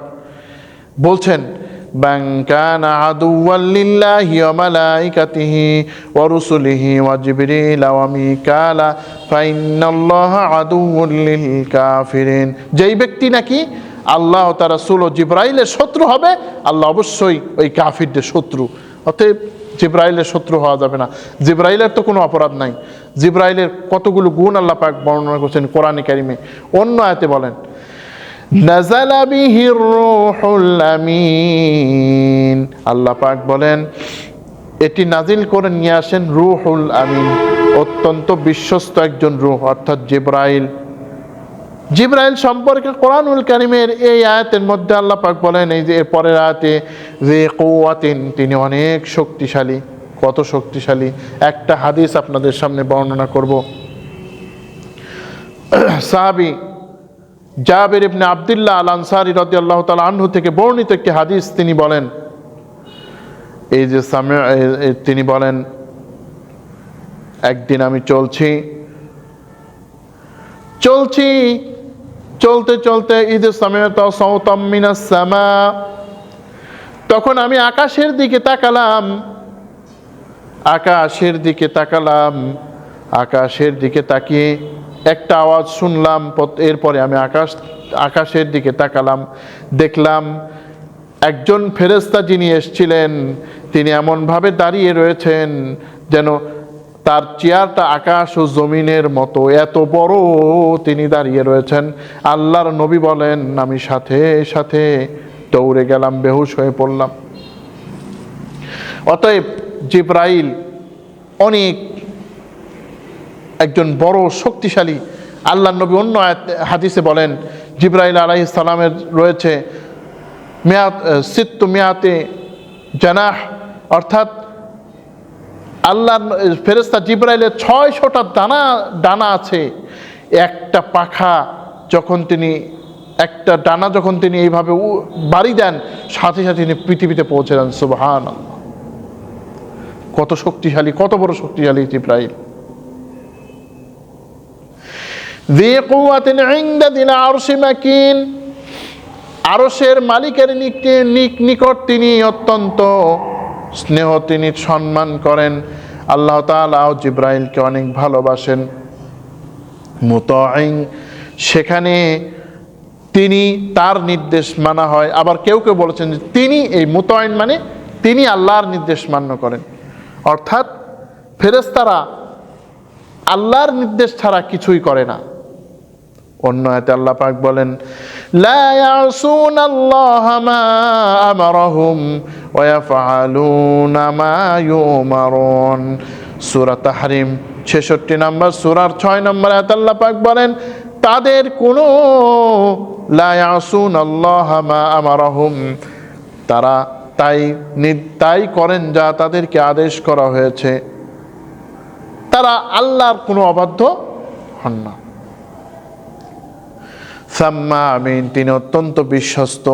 বলছেন, মান কানা আদুওয়াল লিল্লাহি ওয়া মালাইকাতিহি ওয়া রুসুলিহি ওয়া জিবরিল ওয়া মিকালা ফা ইন্নাল্লাহা আদুউল লিল কাফিরিন। যেই ব্যক্তি নাকি আল্লাহ তার রাসূল ও জিবরাইলের শত্রু হবে, আল্লাহ অবশ্যই ওই কাফিরদের শত্রু। অতএব জিবরাইলের শত্রু হওয়া যাবে না। জিবরাইলের তো কোনো অপরাধ নাই। জিবরাইলের কতগুলো গুণ আল্লাহ পাক বর্ণনা করছেন কোরআনে কারিমে। অন্য আয়াতে বলেন, নাযালা বিহির রূহুল আমিন, আল্লাহ পাক বলেন এটি নাজিল করে নিয়ে আসেন রূহুল আমিন, অত্যন্ত বিশ্বস্ত একজন রূহ, অর্থাৎ জিবরাইল। জিবরাইল সম্পর্কে কোরআনুল কারীমের এই আয়াতের মধ্যে আল্লাহ পাক বলেন, এই যে পরের আয়াতে, যে কুওয়াতিন, তিনি অনেক শক্তিশালী। কত শক্তিশালী! একটা হাদিস আপনাদের সামনে বর্ণনা করব। সাহাবী জাবির ইবনে আব্দুল্লাহ আল আনসারী রাদিয়াল্লাহু তাআলা আনহু থেকে বর্ণিত একটি হাদিস, তিনি বলেন, এই যে তিনি বলেন, একদিন আমি চলতে চলতে ইযা সামি'তু সাওতাম মিনাস সামা, তখন আমি আকাশের দিকে তাকিয়ে একটা আওয়াজ শুনলাম। এরপরে আমি আকাশের দিকে তাকালাম, দেখলাম একজন ফেরেশতা যিনি এসেছিলেন তিনি এমনভাবে দাঁড়িয়ে রয়েছেন যেন তার চেয়ারটা আকাশ ও জমিনের মতো এত বড় তিনি দাঁড়িয়ে রয়েছেন। আল্লাহর নবী বলেন, আমি সাথে সাথে দৌড়ে গেলাম, বেহুশ হয়ে পড়লাম। অতএব জিবরাইল অনেক একজন বড় শক্তিশালী। আল্লাহর নবী অন্য হাদিসে বলেন, জিবরাইল আলাইহিস সালামের রয়েছে সিত্তু মিয়াতে জানাহ, অর্থাৎ আল্লাহর ফেরেশতা জিবরাইলের 600টা ডানা আছে। একটা ডানা যখন তিনি এইভাবে বাড়ি দেন, সাথে সাথে তিনি পৃথিবীতে পৌঁছে যান। সুবহানাল্লাহ! কত শক্তিশালী, কত বড় শক্তিশালী জিবরাইল। যী কুওয়াতিন ইনদা যিল আরশি মাকিন, আরশের মালিকের নিকট তিনি অত্যন্ত স্নেহ, তিনি সম্মান করেন। আল্লাহ তাআলা জিবরাইলকে অনেক ভালোবাসেন। মুতাঈন, সেখানে তিনি তার নির্দেশ মানা হয়। আবার কেউ কেউ বলেছেন যে তিনি, এই মুতাঈন মানে তিনি আল্লাহর নির্দেশ মান্য করেন, অর্থাৎ ফেরেশতারা আল্লাহর নির্দেশ ছাড়া কিছুই করে না। অন্য আয়াতে আল্লাহ পাক বলেন, লা ইয়াসুনাল্লাহা মা আমারাহুম ওয়া ইয়াফআলুনা মা ইউমারুন। সূরা তাহরিম 66 নম্বর সূরার 6 নম্বর আয়াতে আল্লাহ পাক বলেন, তাদের কোনো লা ইয়াসুনাল্লাহা মা আমারাহুম, তারা তাই করেন যা তাদেরকে আদেশ করা হয়েছে। তারা আল্লাহর কোনো অবাধ্য হন না। সাম্মা আমিন, তিনি অত্যন্ত বিশ্বস্ত।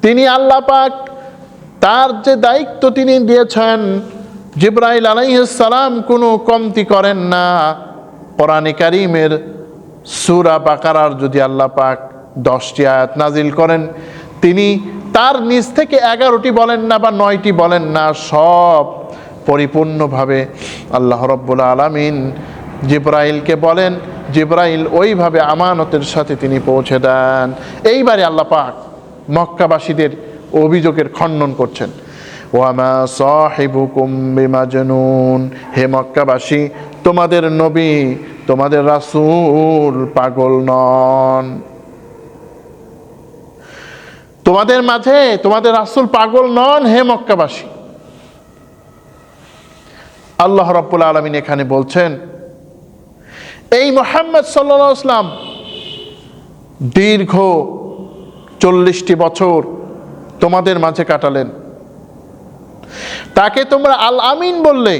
তিনি আল্লাহ পাক তার যে দায়িত্ব তিনি দিয়েছেন, জিবরাইল আলাইহিস সালাম কোনো কমতি করেন না। কোরআনে কারীমের সূরা বাকারার যদি আল্লাহ পাক 10টি আয়াত নাজিল করেন, তিনি তার নিজ থেকে 11টি বলেন না বা 9টি বলেন না, সব পরিপূর্ণভাবে আল্লাহ রাব্বুল আলামিন জিবরাইলকে বলেন। জিবরাইল ওইভাবে আমানতের সাথে তিনি পৌঁছে দেন। এইবারে আল্লাহ পাক মক্কাবাসীদের অভিযোগের খণ্ডন করছেন। ওয়ামা সাহিবুকুম বিমাজনুন, হে মক্কাবাসী, তোমাদের নবী, তোমাদের রাসূল পাগল নন। তোমাদের মাঝে তোমাদের রাসূল পাগল নন, হে মক্কাবাসী। আল্লাহ রাব্বুল আলামিন এখানে বলছেন, এই মুহাম্মদ সাল্লাল্লাহু আলাইহি ওয়াসাল্লাম দীর্ঘ 40টি বছর তোমাদের মাঝে কাটালেন। তাকে তোমরা আল আমিন বললে,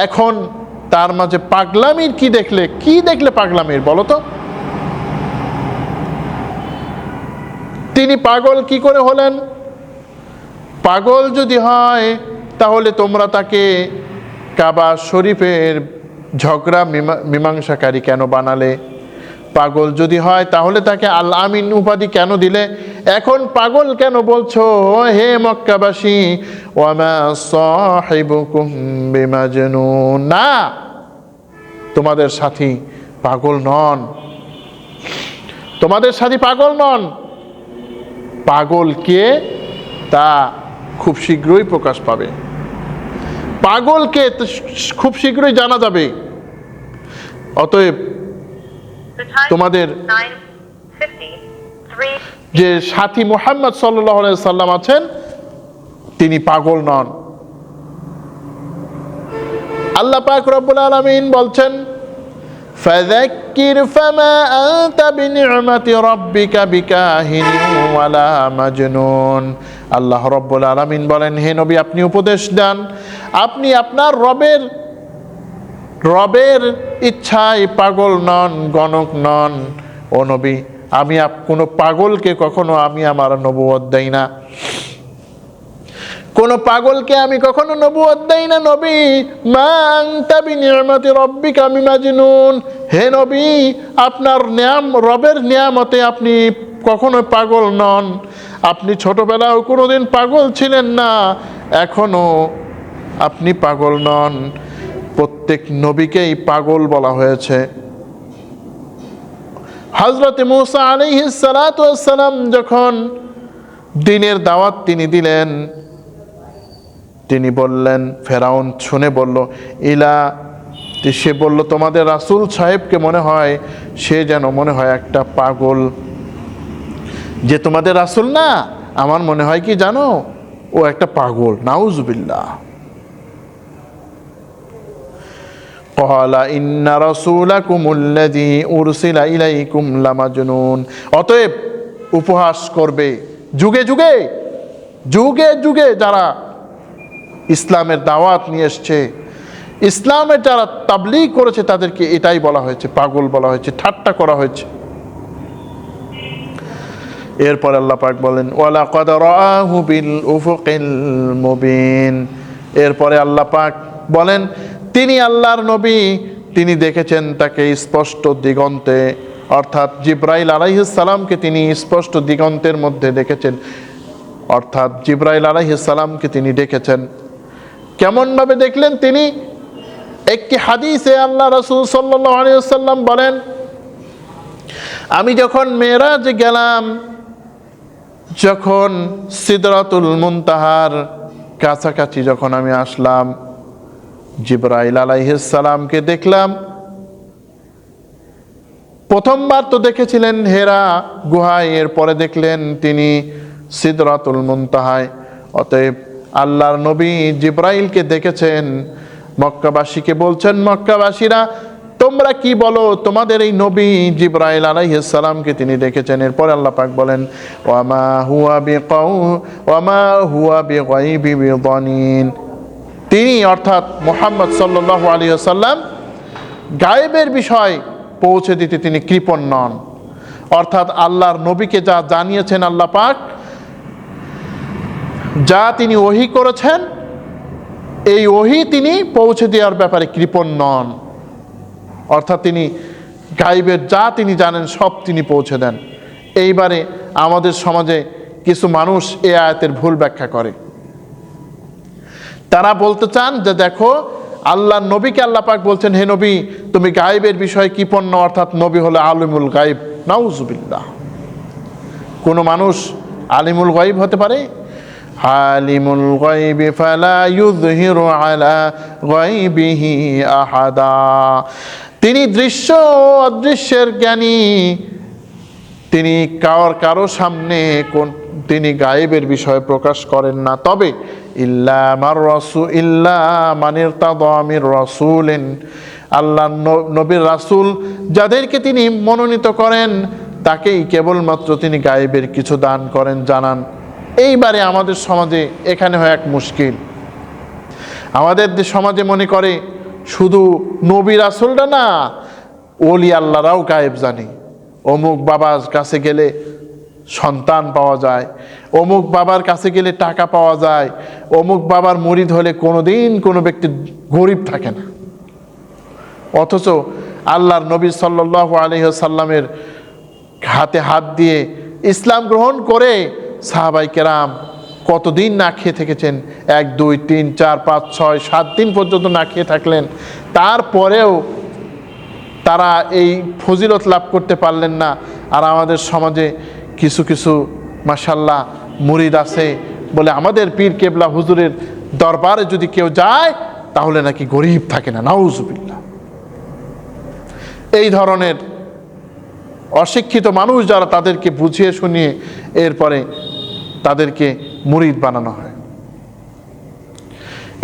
এখন তার মাঝে পাগলামির কি দেখলে পাগলামির বলো তো? তিনি পাগল কি করে হলেন? পাগল যদি হয় তাহলে তোমরা তাকে কাবা শরীফের ঝগড়া মীমাংসাকারী কেন বানালে? পাগল যদি হয় তাহলে তাকে আল আমিন উপাধি কেন দিলে? এখন পাগল কেন বলছো হে মক্কাবাসী? ওয়ামা সাহিবুকুম বিমাজনুন, না, তোমাদের সাথী পাগল নন। তোমাদের সাথী পাগল নন। পাগল কে তা খুব শীঘ্রই প্রকাশ পাবে, পাগলকে খুব শীঘ্রই জানা যাবে। অতএব তোমাদের যে সাথী মুহাম্মদ সাল্লাল্লাহু আলাইহি সাল্লাম আছেন তিনি পাগল নন। আল্লাহ পাক রব্বুল আলামিন বলছেন, ফাযাক্কির ফামা আনতা বিনি'মাতি রাব্বিকা বিকাহিনিন ওয়ালা মাজনুন। আল্লাহ রব্বুল আলামিন বলেন, হে নবী আপনি উপদেশ দেন, আপনি আপনার রবের ইচ্ছায় পাগল নন, গণক নন। ও নবী, আমি কোনো পাগলকে কখনো আমি আমার নবুয়ত দেই না, কোন পাগলকে আমি কখনো নবুয়ত দেই না। নবী, মা আনতা বিনি'মাতি রাব্বিকা বিমাজনুন, হে নবী আপনার রবের নিয়ামতে আপনি কখনো পাগল নন। আপনি ছোটবেলাও কোনোদিন পাগল ছিলেন না, এখনো আপনি পাগল নন। প্রত্যেক নবীকেই পাগল বলা হয়েছে। হযরত মূসা আলাইহিস সালাতু ওয়াস সালাম যখন দ্বীনের দাওয়াত তিনি দিলেন, তিনি বললেন, ফেরাউন শুনে বলল, সে বলল তোমাদের রাসূল সাহেবকে মনে হয় সে যেন মনে হয় একটা পাগল, যে তোমাদের রাসূল না, আমার মনে হয় কি জানো, ও একটা পাগল। নাউজুবিল্লাহ। ক্বালা ইন্না রাসূলাকুমুল্লাযী উরসিলা ইলাইকুম লামাজনুন। অতএব উপহাস করবে যুগে যুগে যুগে যুগে যারা ইসলামের দাওয়াত নিয়ে এসছে, ইসলামের যারা তাবলীগ করেছে, তাদেরকে এটাই বলা হয়েছে, পাগল বলা হয়েছে, ঠাট্টা করা হয়েছে। এরপর আল্লাহ পাক বলেন, ওয়ালাকাদ রাআহু বিল উফুকিল মুবিন। এরপরে আল্লাহ পাক বলেন, তিনি আল্লাহর নবী, তিনি দেখেছেন তাকে স্পষ্ট দিগন্তে, অর্থাৎ জিবরাইল আলাইহিস সালামকে তিনি স্পষ্ট দিগন্তের মধ্যে দেখেছেন, অর্থাৎ জিবরাইল আলাইহিস সালামকে তিনি দেখেছেন। কেমন ভাবে দেখলেন তিনি? একটি হাদিসে আল্লাহ রাসূল সাল্লাল্লাহু আলাইহি ওয়াসাল্লাম বলেন, আমি যখন মেরাজে গেলাম, যখন সিদরাতুল মুনতাহার কাছাকাছি যখন আমি আসলাম, জিবরাইল আলাইহিস সালামকে দেখলাম। প্রথমবার তো দেখেছিলেন হেরা গুহায়, এরপরে দেখলেন তিনি সিদরাতুল মুনতাহায়। অতএব আল্লাহর নবী জিবরাইলকে দেখেছেন। মক্কাবাসীকে বলছেন, মক্কাবাসীরা তোমরা কি বলো, তোমাদের এই নবী জিবরাইল আলাইহিস সালামকে তিনি দেখেছেন। এরপর আল্লাহ পাক বলেন, ওয়ামা হুয়া বিগাইবি বিদানিন। তিনি অর্থাৎ মুহাম্মদ সাল্লাল্লাহু আলাইহি ওয়াসাল্লাম গায়েবের বিষয় পৌঁছে দিতে তিনি কৃপণ নন। অর্থাৎ আল্লাহর নবীকে যা জানিয়েছেন আল্লাহ পাক, যা তিনি ওহী করেছেন, এই ওহী তিনি পৌঁছে দেওয়ার ব্যাপারে কৃপণ নন। অর্থাৎ তিনি গায়েবের যা তিনি জানেন সব তিনি পৌঁছে দেন। এইবারে আমাদের সমাজে কিছু মানুষ এই আয়াতের ভুল ব্যাখ্যা করে। তারা বলতে চান যে দেখো, আল্লাহর নবীকে আল্লাহ পাক বলছেন, হে নবী তুমি গায়েবের বিষয়ে কৃপণ নও, অর্থাৎ নবী হলো আলিমুল গায়েব। নাউজুবিল্লাহ। কোনো মানুষ আলিমুল গায়েব হতে পারে? আলিমুল গায়বি ফালা ইউযহিরু আলা গায়বিহি আহাদা। তিনি দৃশ্য অদৃশ্যের জ্ঞানী, তিনি কারো সামনে তিনি গায়েবের বিষয় প্রকাশ করেন না। তবে ইল্লা মান ইরতাদা মির রাসূলিন, আল্লাহ নবীর রাসূল যাদেরকে তিনি মনোনীত করেন, তাকেই কেবলমাত্র তিনি গায়েবের কিছু দান করেন, জানান। এইবারে আমাদের সমাজে এখানে হয় এক মুশকিল। আমাদের সমাজে মনে করে শুধু নবী রাসূলরা না, ওলি আল্লাহরাও গায়েব জানে। অমুক বাবার কাছে গেলে সন্তান পাওয়া যায়, অমুক বাবার কাছে গেলে টাকা পাওয়া যায়, অমুক বাবার মুরিদ হলে কোনোদিন কোনো ব্যক্তি গরিব থাকে না। অথচ আল্লাহর নবী সাল্লাল্লাহু আলাইহি ওয়াসাল্লামের হাতে হাত দিয়ে ইসলাম গ্রহণ করে সাহাবায়ে কেরাম কতদিন না খেয়ে থেকেছেন? 1, 2, 3, 4, 5, 6, 7 দিন পর্যন্ত না খেয়ে থাকলেন। তারপরেও তারা এই ফজিলত লাভ করতে পারলেন না। আর আমাদের সমাজে কিছু কিছু মাশাআল্লাহ মুরিদ আছে, বলে আমাদের পীর কেবলা হুজুরের দরবারে যদি কেউ যায় তাহলে নাকি গরিব থাকে না। নাউজুবিল্লাহ। এই ধরনের অশিক্ষিত মানুষ যারা, তাদেরকে বুঝিয়ে শুনিয়ে এরপরে তাদেরকে মুরিদ বানানো হয়।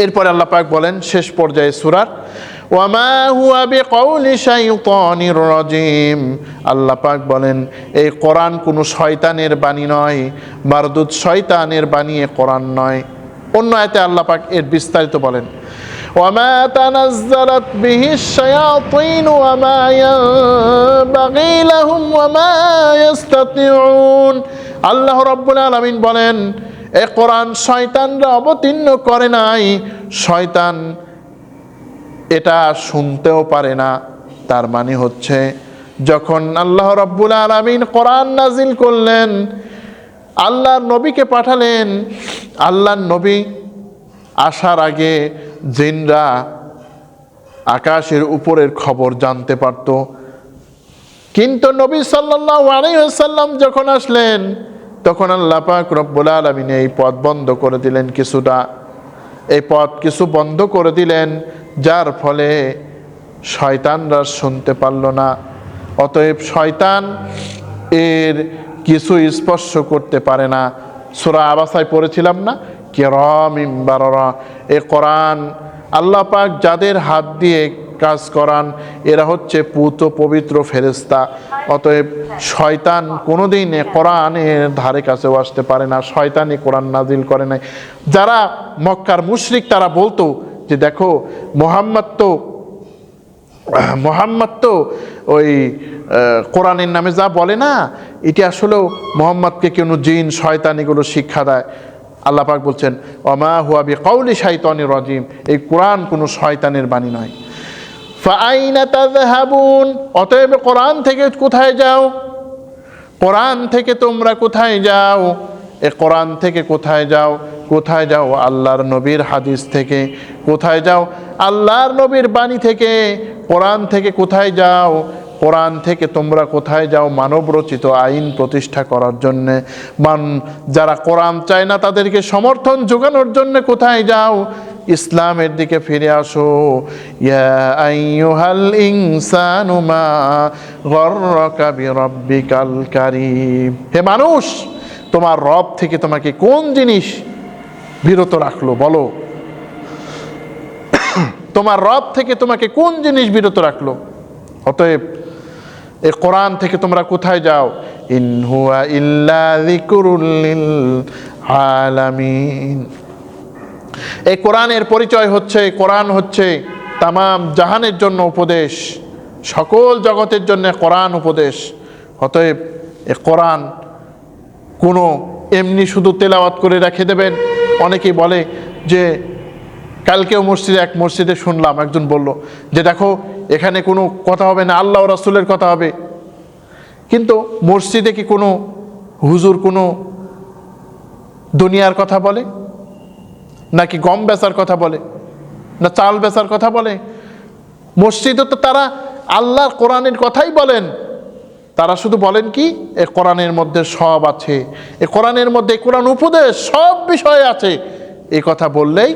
এরপরে আল্লাহ পাক বলেন শেষ পর্যায়ে সূরার, ওয়ামা হুয়া বিকাউলি শাইতানির রাজিম, আল্লাহ পাক বলেন এই কোরআন কোনো শয়তানের বাণী নয়, মারদুদ শয়তানের বাণী কোরআন নয়। অন্য আয়াতে আল্লাহ পাক এর বিস্তারিত বলেন, ওয়ামা তানাজ্জালাত বিহিশ শায়াতিন ওয়ামা ইয়ানবাগী লাহুম ওয়ামা ইস্তাতিউন। আল্লাহ রাব্বুল আলামিন বলেন এই কোরআন শয়তানরা অবতীর্ণ করে নাই, শয়তান এটা শুনতেও পারে না। তার মানে হচ্ছে যখন আল্লাহ রাব্বুল আলামিন কোরআন নাজিল করলেন, আল্লাহর নবীকে পাঠালেন, আল্লাহর নবী আসার আগে জিনরা আকাশের উপরের খবর জানতে পারত, কিন্তু নবী সাল্লাল্লাহু আলাইহি ওয়াসাল্লাম যখন আসলেন তখন আল্লাহ পাক রব্বুল আলামিন এই পথ বন্ধ করে দিলেন, কিছুটা এই পথ কিছু বন্ধ করে দিলেন, যার ফলে শয়তানরা শুনতে পারল না। অতএব শয়তান এর কিছু স্পর্শ করতে পারে না। সূরা আবাসায় পড়েছিলাম না, কিরামিম বারারা, এ কোরআন আল্লাহ পাক যাদের হাত দিয়ে কাজ করান এরা হচ্ছে পুত পবিত্র ফেরেশতা। অতএব শয়তান কোনোদিন কোরআনের ধারে কাছেও আসতে পারে না। শয়তানই কোরআন নাজিল করে নাই। যারা মক্কার মুশরিক তারা বলতো যে দেখো মোহাম্মদ তো ওই কোরআনের নামে যা বলে না, এটি আসলেও মোহাম্মদকে কোনো জিন শয়তান এগুলো শিক্ষা দেয়। আল্লাহ পাক বলছেন ওয়ামা হুয়া বিকাউলি শাইতানির রাজিম, এই কোরআন কোনো শয়তানের বাণী নয়। ফাআইনা তাযহাবুন, অতএব কোরআন থেকে কোথায় যাও? কোরআন থেকে তোমরা কোথায় যাও? এ কোরআন থেকে কোথায় যাও? কোথায় যাও? আল্লাহর নবীর হাদিস থেকে। কোথায় যাও? আল্লাহর নবীর বাণী থেকে। কোরআন থেকে কোথায় যাও? কোরআন থেকে তোমরা কোথায় যাও? মানব রচিত আইন প্রতিষ্ঠা করার জন্যে। যারা কোরআন চায় না তাদেরকে সমর্থন যোগানোর জন্য কোথায় যাও? ইসলামের দিকে ফিরে আসো। ইয়া আইয়ুহাল ইনসানু মা গররাকা বিরাব্বিকাল কারীম, হে মানুষ তোমার রব থেকে তোমাকে কোন জিনিস বিরত রাখলো বলো? তোমার রব থেকে তোমাকে কোন জিনিস বিরত রাখলো? অতএব এই কোরআন থেকে তোমরা কোথায় যাও? ইন হুয়া ইল্লা যিকরুল লিল আলামিন। এই কোরআনের পরিচয় হচ্ছে, কোরআন হচ্ছে তামাম জাহানের জন্য উপদেশ, সকল জগতের জন্য কোরআন উপদেশ। অতএব এই কোরআন কোনো এমনি শুধু তেলাওয়াত করে রেখে দেবেন। অনেকেই বলে যে, কালকেও এক মসজিদে শুনলাম একজন বলল যে দেখো এখানে কোনো কথা হবে না, আল্লাহ রাসূলের কথা হবে। কিন্তু মসজিদে কি কোনো হুজুর কোনো দুনিয়ার কথা বলে? নাকি গম বেচার কথা বলে? না চাল বেচার কথা বলে? মসজিদে তো তারা আল্লাহর কোরআনের কথাই বলেন। তারা শুধু বলেন কি এ কোরআনের মধ্যে সব আছে, এ কোরআনের মধ্যে কোরআন উপদেশ সব বিষয় আছে। এই কথা বললেই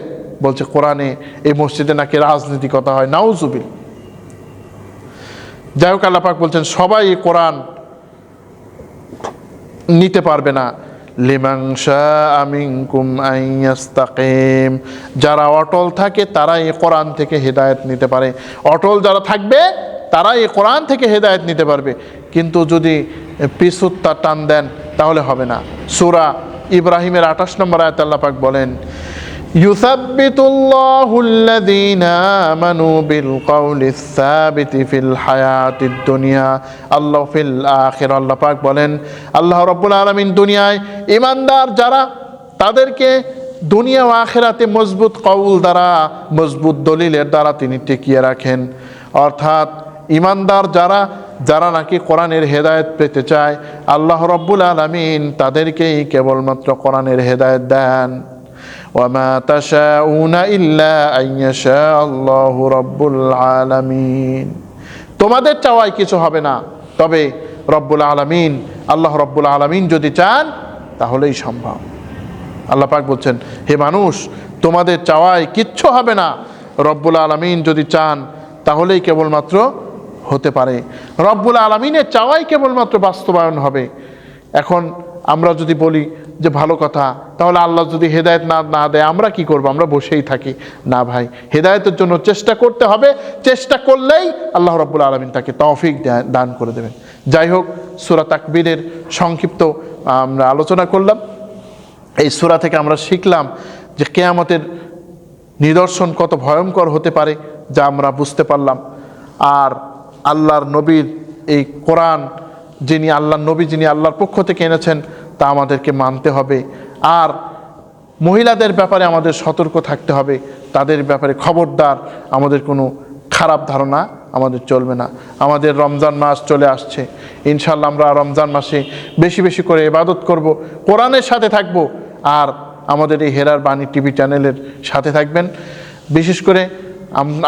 বলছে কোরআনে এই মসজিদে নাকি রাজনীতি কথা হয়। নাউজুবিল্লাহ। যাই হোক, আল্লাহ পাক বলছেন সবাই এই কোরআন নিতে পারবে না। লিমান শাআ মিনকুম আন ইয়াস্তাকিম, যারা অটল থাকে তারা এই কোরআন থেকে হেদায়েত নিতে পারে। অটল যারা থাকবে তারা এই কোরআন থেকে হেদায়েত নিতে পারবে। কিন্তু যদি পিছুত্তা টান দেন তাহলে হবে না। সূরা ইব্রাহিমের 28 নম্বর আয়াতে আল্লাহ পাক বলেন, ইউসাব্বিতুল্লাহুল্লাযীনা আমানু বিল কওলিস সাবিতি ফিল হায়াতিদ দুনিয়া আল্লাহ ফিল আখিরা। আল্লাহ পাক বলেন আল্লাহ রাব্বুল আলামিন দুনিয়ায় ঈমানদার যারা তাদেরকে দুনিয়া ও আখিরাতে মজবুত কওল দ্বারা, মজবুত দলিলের দ্বারা তিনি টিকিয়ে রাখেন। অর্থাৎ ঈমানদার যারা নাকি কোরআনের হেদায়েত পেতে চায়, আল্লাহ রাব্বুল আলামিন তাদেরকেই কেবলমাত্র কোরআনের হেদায়েত দেন। ওয়ামা তাশাউনা ইল্লা আন ইয়াশা আল্লাহু রাব্বুল আলামিন, তোমাদের চাওয়ায় কিছু হবে না, তবে রব্বুল আলামিন, আল্লাহ রব্বুল আলামিন যদি চান তাহলেই সম্ভব। আল্লাহ পাক বলছেন, হে মানুষ, তোমাদের চাওয়ায় কিচ্ছু হবে না, রব্বুল আলামিন যদি চান তাহলেই কেবলমাত্র হতে পারে। রব্বুল আলামিনের চাওয়াই কেবলমাত্র বাস্তবায়ন হবে। এখন আমরা যদি বলি যে ভালো কথা, তাহলে আল্লাহ যদি হেদায়েত না দেয় আমরা কি করব? আমরা বসেই থাকি? না ভাই, হেদায়েতের জন্য চেষ্টা করতে হবে। চেষ্টা করলেই আল্লাহ রাব্বুল আলামিন তাকে তৌফিক দান করে দেবেন। যাই হোক, সূরা তাকবীরের সংক্ষিপ্ত আমরা আলোচনা করলাম। এই সূরা থেকে আমরা শিখলাম যে কিয়ামতের নিদর্শন কত ভয়ঙ্কর হতে পারে, যা আমরা বুঝতে পারলাম। আর আল্লাহর নবীর এই কোরআন, যিনি আল্লাহর নবী, যিনি আল্লাহর পক্ষ থেকে এনেছেন, তা আমাদেরকে মানতে হবে। আর মহিলাদের ব্যাপারে আমাদের সতর্ক থাকতে হবে, তাদের ব্যাপারে খবরদার আমাদের কোনো খারাপ ধারণা আমাদের চলবে না। আমাদের রমজান মাস চলে আসছে, ইনশাআল্লাহ আমরা রমজান মাসে বেশি বেশি করে ইবাদত করব, কোরআনের সাথে থাকব। আর আমাদের এই হেরার বাণী টিভি চ্যানেলের সাথে থাকবেন। বিশেষ করে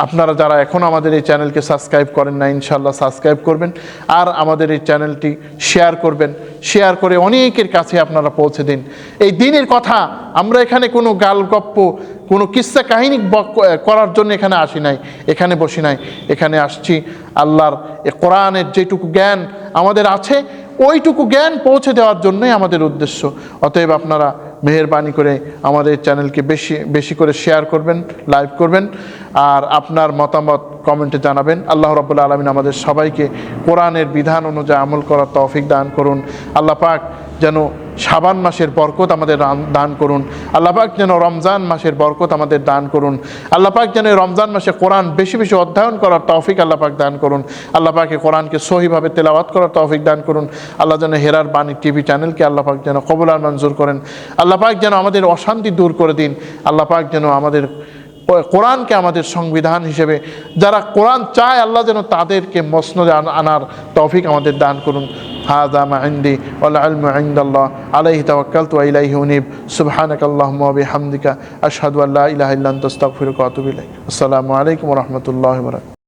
আপনারা যারা এখন আমাদের এই চ্যানেলকে সাবস্ক্রাইব করেন না, ইনশাআল্লাহ সাবস্ক্রাইব করবেন। আর আমাদের এই চ্যানেলটি শেয়ার করবেন, শেয়ার করে অনেকের কাছে আপনারা পৌঁছে দিন এই দিনের কথা। আমরা এখানে কোনো গালগপ্প, কোনো কিস্সা কাহিনী করার জন্য এখানে আসি নাই, এখানে বসি নাই। এখানে আসছি আল্লাহর এ কোরআনের যেটুকু জ্ঞান আমাদের আছে, ওইটুকু জ্ঞান পৌঁছে দেওয়ার জন্যই আমাদের উদ্দেশ্য। অতএব আপনারা মেহেরবানি করে আমাদের চ্যানেলকে বেশি বেশি করে শেয়ার করবেন, লাইক করবেন, আর আপনার মতামত কমেন্টে জানাবেন। আল্লাহ রাব্বুল আলামিন আমাদের সবাইকে কোরআনের বিধান অনুযায়ী আমল করার তৌফিক দান করুন। আল্লাহ পাক যেন শাবান মাসের বরকত আমাদের দান করুন। আল্লাহ পাক যেন রমজান মাসের বরকত আমাদের দান করুন। আল্লাহ পাক যেন রমজান মাসে কোরআন বেশি বেশি অধ্যয়ন করার তৌফিক আল্লাহ পাক দান করুন। আল্লাহ পাকে কোরআনকে সহিভাবে তেলাওয়াত করার তৌফিক দান করুন। আল্লাহ যেন হেরার বাণী টিভি চ্যানেলকে আল্লাহ পাক যেন কবুল আর মঞ্জুর করেন। আল্লাহ পাক যেন আমাদের অশান্তি দূর করে দিন। আল্লাহ পাক যেন আমাদের কোরআনকে আমাদের সংবিধান হিসেবে, যারা কোরআন চায়, আল্লাহ যেন তাদেরকে মসনদে আনার তৌফিক আমাদের দান করুন। হাযা মা ইনদি ওয়াল ইলমু ইনদাল্লাহ আলাইহি তাওয়াক্কালতু ওয়া ইলাইহি উনীব। সুবহানাকাল্লাহুম্মা ওয়া বিহামদিকা আশহাদু আল্লা ইলাহা ইল্লা আনতা আস্তাগফিরুকা ওয়া আতুবু ইলাইক। আসসালামু আলাইকুম ওয়া রাহমাতুল্লাহি ওয়া বারাকাতুহু।